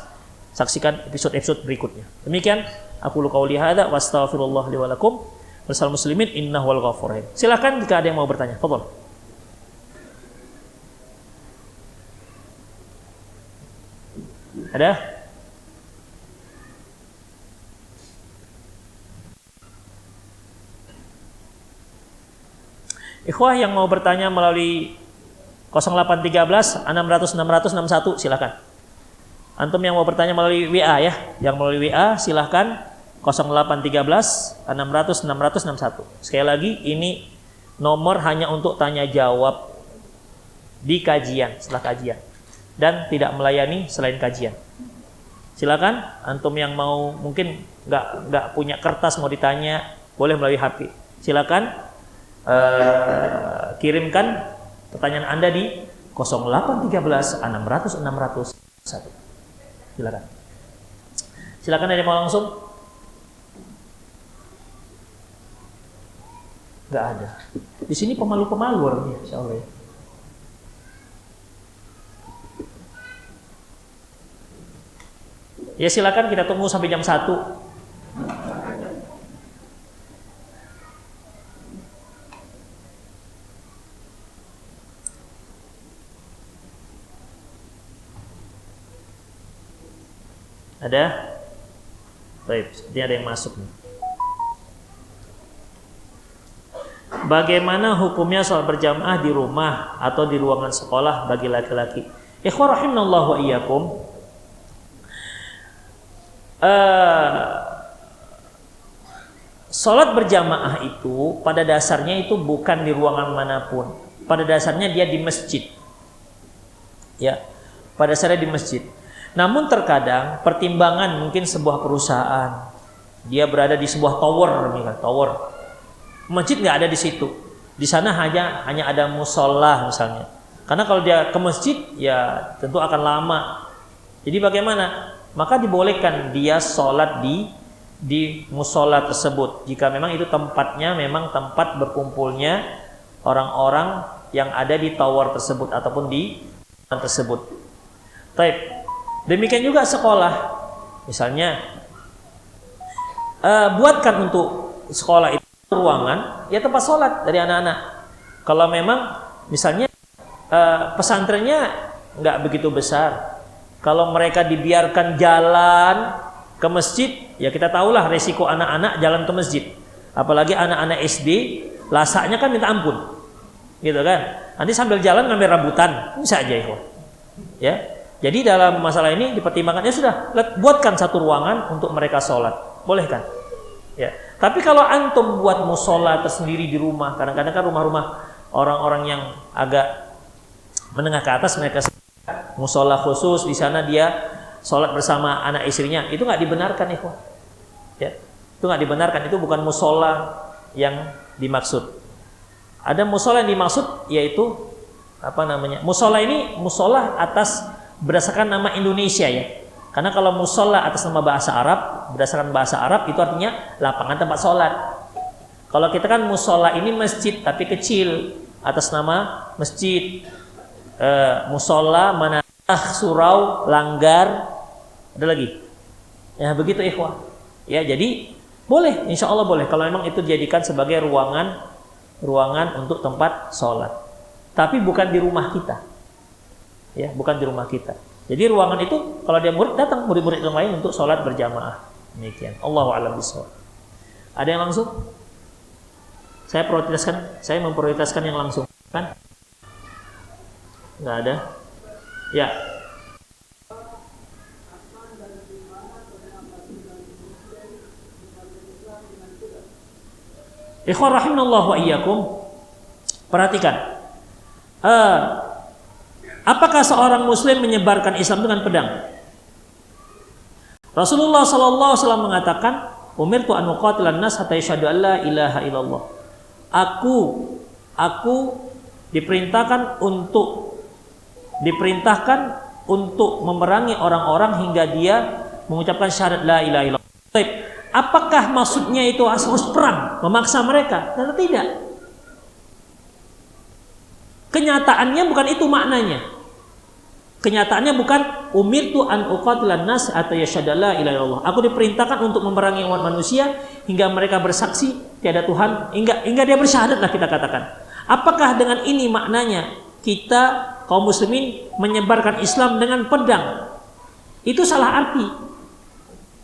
Saksikan episode-episode berikutnya. Demikian. Aku qauli hadza wa astaghfirullah li wa lakum. Wassalamu muslimin innahu wal ghafurur rahim. Silakan jika ada yang mau bertanya. Fadhol. Ada? Ikhwah yang mau bertanya melalui 0813 600 600 61 silakan. Antum yang mau bertanya melalui WA ya, yang melalui WA silakan 0813 600 600 61. Sekali lagi ini nomor hanya untuk tanya jawab di kajian, setelah kajian, dan tidak melayani selain kajian. Silakan antum yang mau mungkin nggak punya kertas mau ditanya boleh melalui HP. Silakan kirimkan pertanyaan Anda di 0813 600 601. Silakan. Silakan ada yang mau langsung? Nggak ada. Di sini pemalu-pemalu orangnya, insyaallah ya. Ya silakan, kita tunggu sampai jam 1. Ada? Baik, sepertinya ada yang masuk nih. Bagaimana hukumnya sholat berjamaah di rumah atau di ruangan sekolah bagi laki-laki? Ikhwan rahimanallahu wa iyyakum. Sholat berjamaah itu pada dasarnya itu bukan di ruangan manapun. Pada dasarnya dia di masjid. Ya, pada dasarnya di masjid. Namun terkadang pertimbangan mungkin sebuah perusahaan, dia berada di sebuah tower, tower. Masjid nggak ada di situ. Di sana hanya ada musola misalnya. Karena kalau dia ke masjid, ya tentu akan lama. Jadi bagaimana? Maka dibolehkan dia sholat di musola tersebut. Jika memang itu tempatnya memang tempat berkumpulnya orang-orang yang ada di tower tersebut ataupun di tersebut. Baik. Demikian juga sekolah, misalnya buatkan untuk sekolah itu ruangan, ya tempat sholat dari anak-anak. Kalau memang misalnya pesantrennya nggak begitu besar, kalau mereka dibiarkan jalan ke masjid, ya kita tahulah resiko anak-anak jalan ke masjid. Apalagi anak-anak SD, lasaknya kan minta ampun, gitu kan? Nanti sambil jalan ngambil rambutan, bisa aja itu, ya. Jadi dalam masalah ini dipertimbangkan, ya sudah, buatkan satu ruangan untuk mereka sholat, boleh kan? Ya. Tapi kalau antum buat musola tersendiri di rumah, kadang-kadang kan rumah-rumah orang-orang yang agak menengah ke atas, mereka musola khusus di sana dia sholat bersama anak istrinya, itu nggak dibenarkan, ikhwan. Ya, itu nggak dibenarkan, itu bukan musola yang dimaksud. Ada musola yang dimaksud yaitu apa namanya? Musola ini musola atas berdasarkan nama Indonesia ya. Karena kalau musola atas nama bahasa Arab, berdasarkan bahasa Arab itu artinya lapangan tempat sholat. Kalau kita kan musola ini masjid tapi kecil, atas nama masjid. Musola, manah, surau, langgar, ada lagi. Ya begitu ikhwah. Ya jadi boleh, insya Allah boleh kalau memang itu dijadikan sebagai ruangan untuk tempat sholat. Tapi bukan di rumah kita. Ya, bukan di rumah kita. Jadi ruangan itu kalau dia murid datang murid-murid yang lain untuk sholat berjamaah. Demikian. Allahu a'lam bishawab. Ada yang langsung? Saya memprioritaskan yang langsung, kan? Nggak ada. Ya. Ikhwan rahimanallah wa iyyakum. Perhatikan. Apakah seorang muslim menyebarkan Islam dengan pedang? Rasulullah sallallahu alaihi wasallam mengatakan, "Umirtu an uqatilan nas hatta yashhadu an la ilaha illallah." Aku diperintahkan untuk memerangi orang-orang hingga dia mengucapkan syahadat la ilaha illallah. Apakah maksudnya itu harus perang, memaksa mereka? Tentu tidak. Kenyataannya bukan itu maknanya. Kenyataannya bukan umirtu an uqatilan nas hatta yashhadu la ilaha illallah. Aku diperintahkan untuk memerangi umat manusia hingga mereka bersaksi tiada Tuhan, hingga dia bersyahadat lah kita katakan. Apakah dengan ini maknanya kita kaum muslimin menyebarkan Islam dengan pedang? Itu salah arti.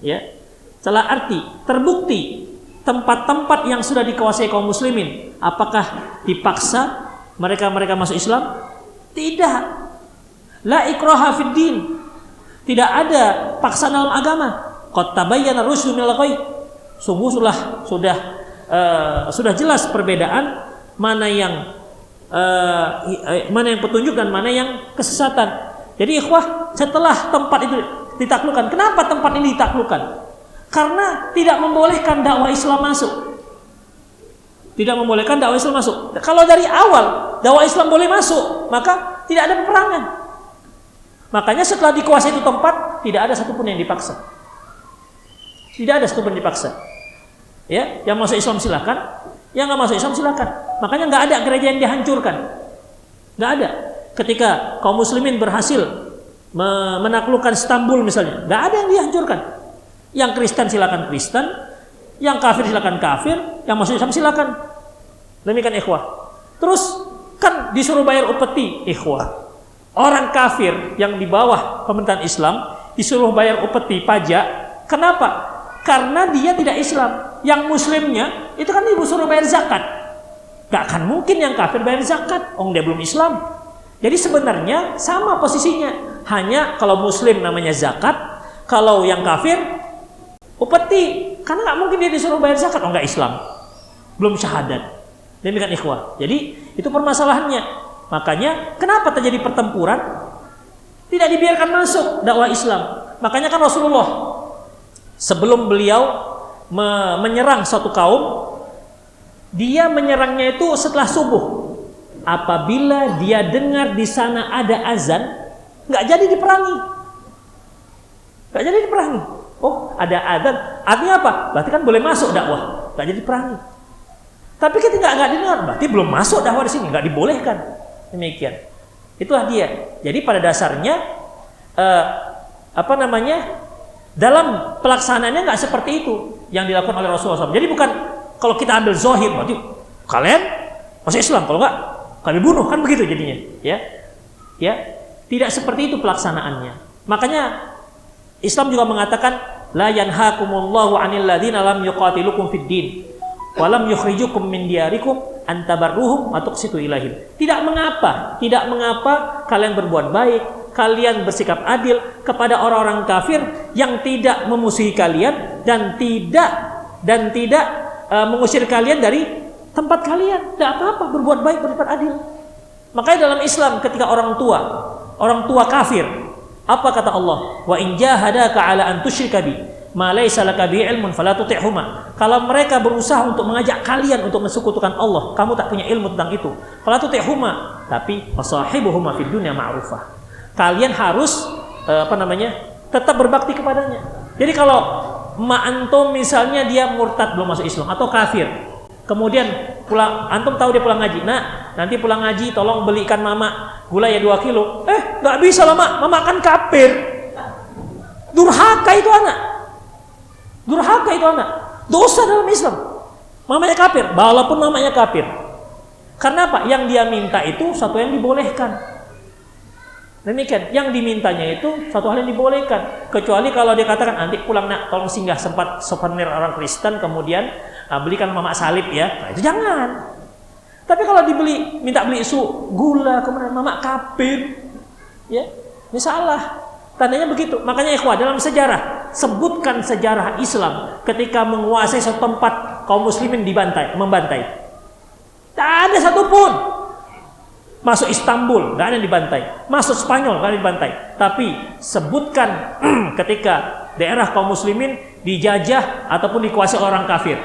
Ya. Salah arti. Terbukti tempat-tempat yang sudah dikuasai kaum muslimin, apakah dipaksa mereka masuk Islam? Tidak. La ikraha fid din. Tidak ada paksaan dalam agama. Qad tabayyana rusydu minal ghayy. Sungguh sudah jelas perbedaan mana yang petunjuk dan mana yang kesesatan. Jadi ikhwah, setelah tempat itu ditaklukkan, kenapa tempat ini ditaklukkan? Karena tidak membolehkan dakwah Islam masuk. Tidak membolehkan dakwah Islam masuk. Kalau dari awal dakwah Islam boleh masuk, maka tidak ada peperangan. Makanya setelah dikuasai itu tempat, tidak ada satupun yang dipaksa. Tidak ada satupun yang dipaksa. Ya, yang masuk Islam silakan, yang nggak masuk Islam silakan. Makanya nggak ada gereja yang dihancurkan. Nggak ada. Ketika kaum muslimin berhasil menaklukkan Istanbul misalnya, nggak ada yang dihancurkan. Yang Kristen silakan Kristen, yang kafir silakan kafir, yang masuk Islam silakan. Demikian ikhwah. Terus kan disuruh bayar upeti, ikhwah. Orang kafir yang di bawah pemerintahan Islam disuruh bayar upeti pajak. Kenapa? Karena dia tidak Islam. Yang muslimnya itu kan disuruh bayar zakat. Gak akan mungkin yang kafir bayar zakat, dia belum Islam. Jadi sebenarnya sama posisinya. Hanya kalau muslim namanya zakat, kalau yang kafir upeti. Karena gak mungkin dia disuruh bayar zakat, nggak Islam, belum syahadat. Demikian ikhwah. Jadi itu permasalahannya. Makanya kenapa terjadi pertempuran? Tidak dibiarkan masuk dakwah Islam. Makanya kan Rasulullah sebelum beliau menyerang suatu kaum, dia menyerangnya itu setelah subuh. Apabila dia dengar di sana ada azan, nggak jadi diperangi. Nggak jadi diperangi. Oh, ada azan. Artinya apa? Berarti kan boleh masuk dakwah. Nggak jadi diperangi. Tapi kita nggak dengar, berarti belum masuk dakwah di sini, nggak dibolehkan. Demikian. Itulah dia. Jadi pada dasarnya dalam pelaksanaannya nggak seperti itu yang dilakukan oleh Rasulullah SAW. Jadi bukan kalau kita ambil zahir berarti kalian masuk Islam, kalau nggak kami bunuh, kan begitu jadinya. Ya, tidak seperti itu pelaksanaannya. Makanya Islam juga mengatakan la yanhaakumullahu 'anil ladzina lam yuqatilukum fid din wa lam yukhrijukum min diyarikum an tabarruhum wa tuqsitu ilaihim. Tidak mengapa kalian berbuat baik, kalian bersikap adil kepada orang-orang kafir yang tidak memusuhi kalian dan tidak mengusir kalian dari tempat kalian. Tidak apa-apa berbuat baik, berbuat adil. Makanya dalam Islam ketika orang tua kafir, apa kata Allah? Wa in jahadaka 'ala an tusyrika bi ma laysa laka bi ilmun fala tuti'huma. Kalau mereka berusaha untuk mengajak kalian untuk mensekutukan Allah, kamu tak punya ilmu tentang itu, fala tuti'huma, tapi wasahibuhuma fid dunya ma'rufah. Kalian harus tetap berbakti kepadanya. Jadi kalau emak antum misalnya dia murtad belum masuk Islam atau kafir, Kemudian pulang, antum tahu dia pulang ngaji. Nah, nanti pulang ngaji tolong belikan mama gula ya 2 kilo. Nggak bisa lah mak, mama kan kafir. Durhaka itu anak. Durhaka itu anak. Dosa dalam Islam. Mamanya kafir, walaupun mamanya kafir. Karena apa? Yang dia minta itu satu yang dibolehkan. Demikian, yang dimintanya itu satu hal yang dibolehkan. Kecuali kalau dia katakan nanti pulang nak, tolong singgah sempat souvenir orang Kristen, kemudian belikan mama salib ya. Nah, itu jangan. Tapi kalau minta beli gula, kemudian mama kafir, ya, ini salah. Tandanya begitu. Makanya ikhwah, dalam sejarah, sebutkan sejarah Islam ketika menguasai satu tempat kaum muslimin membantai. Tak ada satupun. Masuk Istanbul, nggak ada yang dibantai. Masuk Spanyol, nggak ada yang dibantai. Tapi sebutkan ketika daerah kaum muslimin dijajah ataupun dikuasai orang kafir,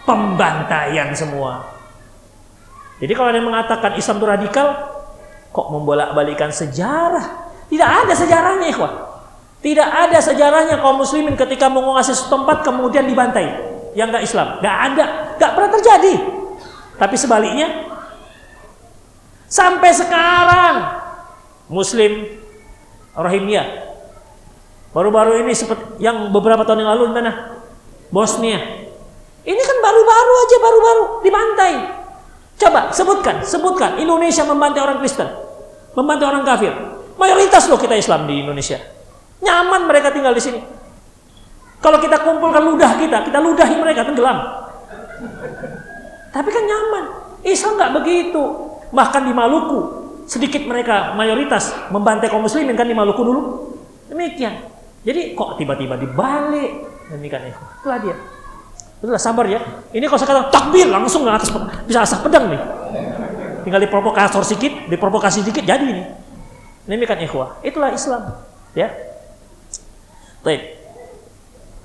pembantaian semua. Jadi kalau ada yang mengatakan Islam itu radikal, kok membolak-balikan sejarah? Tidak ada sejarahnya, ikhwah. Tidak ada sejarahnya kaum muslimin ketika menguasai setempat kemudian dibantai yang nggak Islam. Nggak ada, nggak pernah terjadi. Tapi sebaliknya, sampai sekarang Muslim Rohingya baru-baru ini seperti yang beberapa tahun yang lalu di mana? Bosnia. Ini kan baru-baru dibantai. Coba sebutkan Indonesia membantai orang Kristen, membantai orang kafir. Mayoritas loh kita Islam di Indonesia. Nyaman mereka tinggal di sini. Kalau kita kumpulkan ludah kita ludahi mereka tenggelam. Tapi kan nyaman. Islam nggak begitu. Bahkan di Maluku sedikit mereka mayoritas membantai kaum muslimin kan di Maluku dulu. Demikian. Jadi kok tiba-tiba dibalik? Demikian itu. Itulah dia. Itulah sabar ya. Ini kalau saya kata takbir langsung ke atas bisa asap pedang nih. Tinggal diprovokasi sedikit jadi ini. Demikian ikhwah. Itulah Islam. Ya. Baik.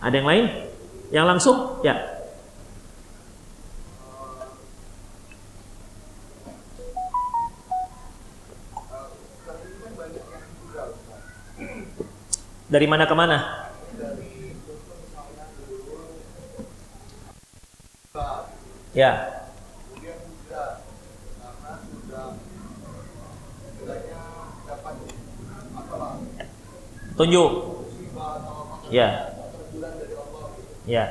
Ada yang lain? Yang langsung? Ya. Dari mana ke mana? Ya. Tunjuk. Ya. Ya.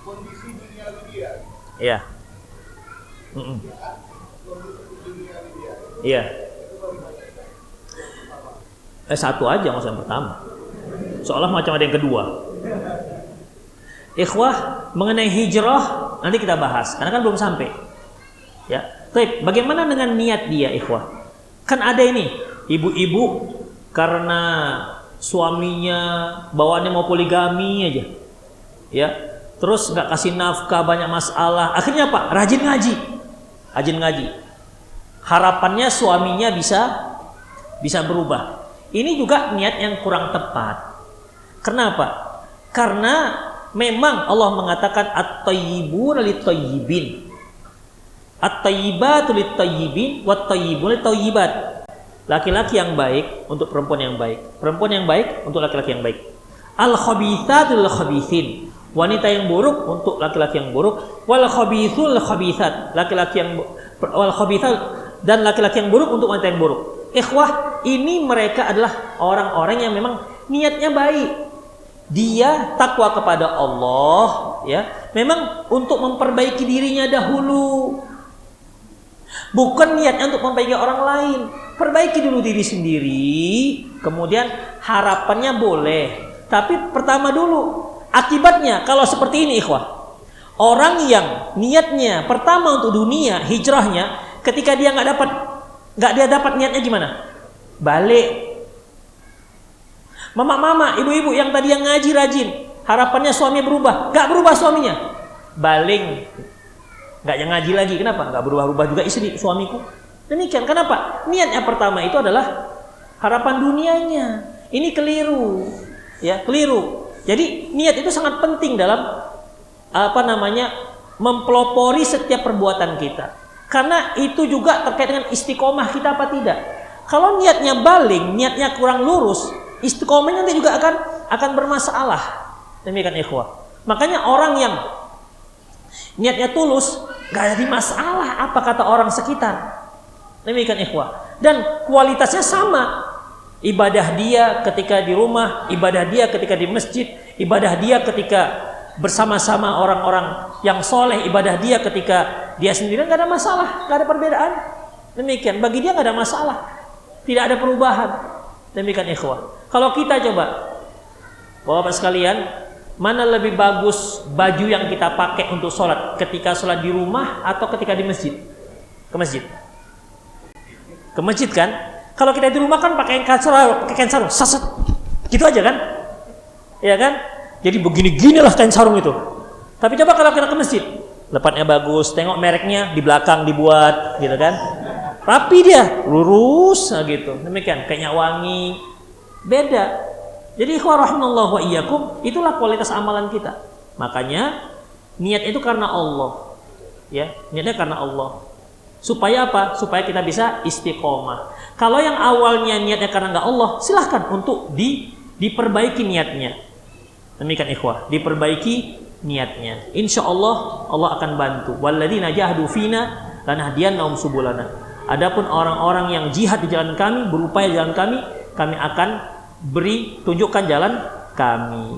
Kondisi dunia dia. Iya. Iya. Satu aja maksud yang pertama. Seolah macam ada yang kedua. Ikhwah, mengenai hijrah nanti kita bahas karena kan belum sampai. Ya. Baik, bagaimana dengan niat dia, ikhwah? Kan ada ini, ibu-ibu karena suaminya bawaannya mau poligami aja. Ya. Terus nggak kasih nafkah, banyak masalah. Akhirnya apa? Rajin ngaji. Harapannya suaminya bisa berubah. Ini juga niat yang kurang tepat. Kenapa? Karena memang Allah mengatakan at-thayyibun lit-thayyibin. At-thayyibatu lit-thayyibin wat-thayyibun lit-thayyibat. Laki-laki yang baik untuk perempuan yang baik. Perempuan yang baik untuk laki-laki yang baik. Al-khabithatu lil-khabithin. Wanita yang buruk untuk laki-laki yang buruk, wal khabithul khabithat, laki-laki yang wal khabithal dan laki-laki yang buruk untuk wanita yang buruk. Ikhwah, ini mereka adalah orang-orang yang memang niatnya baik. Dia takwa kepada Allah, ya. Memang untuk memperbaiki dirinya dahulu. Bukan niatnya untuk memperbaiki orang lain. Perbaiki dulu diri sendiri, kemudian harapannya boleh. Tapi pertama dulu akibatnya kalau seperti ini, ikhwah, orang yang niatnya pertama untuk dunia, hijrahnya, ketika dia nggak dapat niatnya gimana? Balik. Mama-mama, ibu-ibu yang tadi yang ngaji rajin, harapannya suami berubah, nggak berubah suaminya, baling, nggak yang ngaji lagi. Kenapa? Nggak berubah-ubah juga istri suamiku. Demikian. Kenapa? Niatnya pertama itu adalah harapan dunianya. Ini keliru, ya keliru. Jadi niat itu sangat penting dalam mempelopori setiap perbuatan kita. Karena itu juga terkait dengan istiqomah kita apa tidak. Kalau niatnya baling, niatnya kurang lurus, istiqomahnya nanti juga akan bermasalah. Demikian ikhwah. Makanya orang yang niatnya tulus, gak ada masalah apa kata orang sekitar. Demikian ikhwah. Dan kualitasnya sama. Ibadah dia ketika di rumah, ibadah dia ketika di masjid, ibadah dia ketika bersama-sama orang-orang yang soleh, ibadah dia ketika dia sendirian, gak ada masalah, gak ada perbedaan. Demikian, bagi dia gak ada masalah, tidak ada perubahan. Demikian ikhwah. Kalau kita coba, Bapak sekalian, mana lebih bagus baju yang kita pakai untuk sholat, ketika sholat di rumah atau ketika di masjid? Ke masjid. Ke masjid kan? Kalau kita di rumah kan pakai kain sarung, saset, gitu aja kan? Iya kan? Jadi begini-gini lah kain sarung itu. Tapi coba kalau kita ke masjid, lepatnya bagus, tengok mereknya di belakang dibuat, gitu kan? Rapi dia, lurus, nah gitu. Demikian, kayaknya wangi, beda. Jadi ikhwah rahimallahu wa iyyakum, itulah kualitas amalan kita. Makanya niat itu karena Allah, ya, niatnya karena Allah. Supaya apa? Supaya kita bisa istiqomah. Kalau yang awalnya niatnya karena nggak Allah, silahkan untuk diperbaiki niatnya. Demikian ikhwah, diperbaiki niatnya. Insya Allah Allah akan bantu. Walladzina jahadu fina lanahdiyannahum subulana. Adapun orang-orang yang jihad di jalan kami, berupaya di jalan kami akan tunjukkan jalan kami.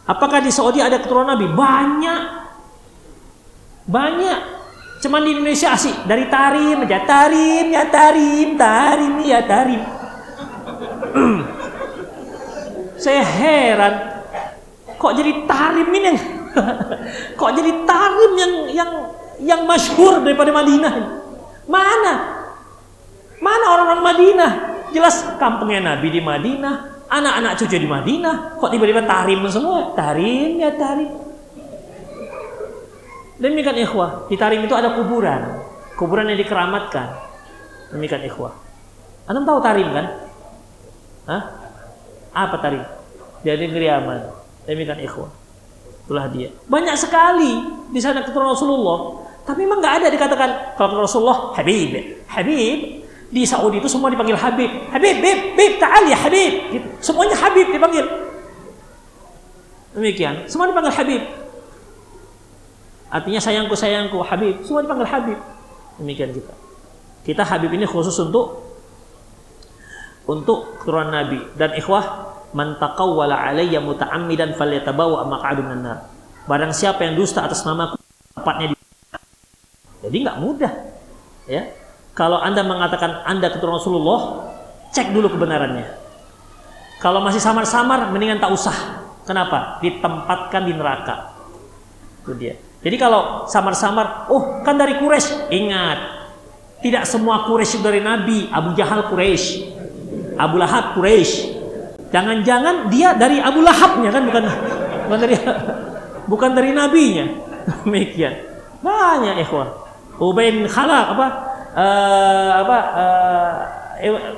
Apakah di Saudi ada keturunan Nabi? Banyak. Cuman di Indonesia sih dari tarim aja, tarim. Saya heran, kok jadi tarim ini kok jadi tarim yang masyhur daripada Madinah? Mana orang-orang Madinah? Jelas kampungnya Nabi di Madinah, anak-anak cucu di Madinah, kok tiba-tiba tarim semua? Tarim. Demikian ikhwah, di tarim itu ada kuburan yang dikeramatkan. Demikian ikhwah. Antum tahu tarim kan? Hah? Apa tarim? Dari negeri aman. Demikian ikhwah. Itulah dia. Banyak sekali di sana keturunan Rasulullah. Tapi memang nggak ada dikatakan kalau Rasulullah Habib. Di Saudi itu semua dipanggil Habib. Habib, ta'al ya Habib. Gitu. Semuanya Habib dipanggil. Demikian. Semua dipanggil Habib. Artinya sayangku Habib. Semua dipanggil Habib. Demikian kita. Kita Habib ini khusus untuk keturunan Nabi. Dan ikhwah, man taqawwala alayya muta'ammidan falyatabawa maq'adahu minan nar. Barang siapa yang dusta atas namaku, tempatnya di. Jadi enggak mudah. Ya. Kalau Anda mengatakan Anda keturunan Rasulullah, cek dulu kebenarannya. Kalau masih samar-samar, mendingan tak usah. Kenapa? Ditempatkan di neraka. Itu dia. Jadi kalau samar-samar, oh kan dari Quraisy, ingat, tidak semua Quraisy dari Nabi. Abu Jahal Quraisy, Abu Lahab Quraisy. Jangan-jangan dia dari Abu Lahabnya kan, bukan dari nabinya. Demikian. Banyak ikhwah. Ubay bin Khalaf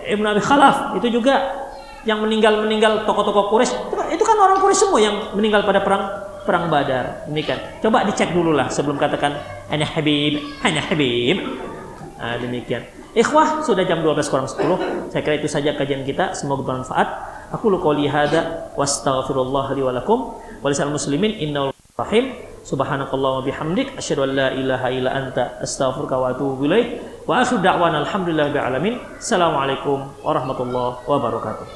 Ibn Abi Khalaf itu juga yang meninggal tokoh-tokoh Quraisy. Itu kan orang Quraisy semua yang meninggal pada perang Badar. Demikian. Coba dicek dulu lah sebelum katakan ana Habib. Demikian. Ikhwah, sudah jam 12:10. Saya kira itu saja kajian kita. Semoga bermanfaat. Aku qouli hadza wastaghfirullah li wa lakum wa lisal muslimin innahu rahim. Subhanakallahumma bihamdik asyhadu an la ilaha illa anta astaghfiruka wa atubu ilaik. Wa akhiru da'wana alhamdulillahi rabbil alamin. Assalamualaikum warahmatullahi wabarakatuh.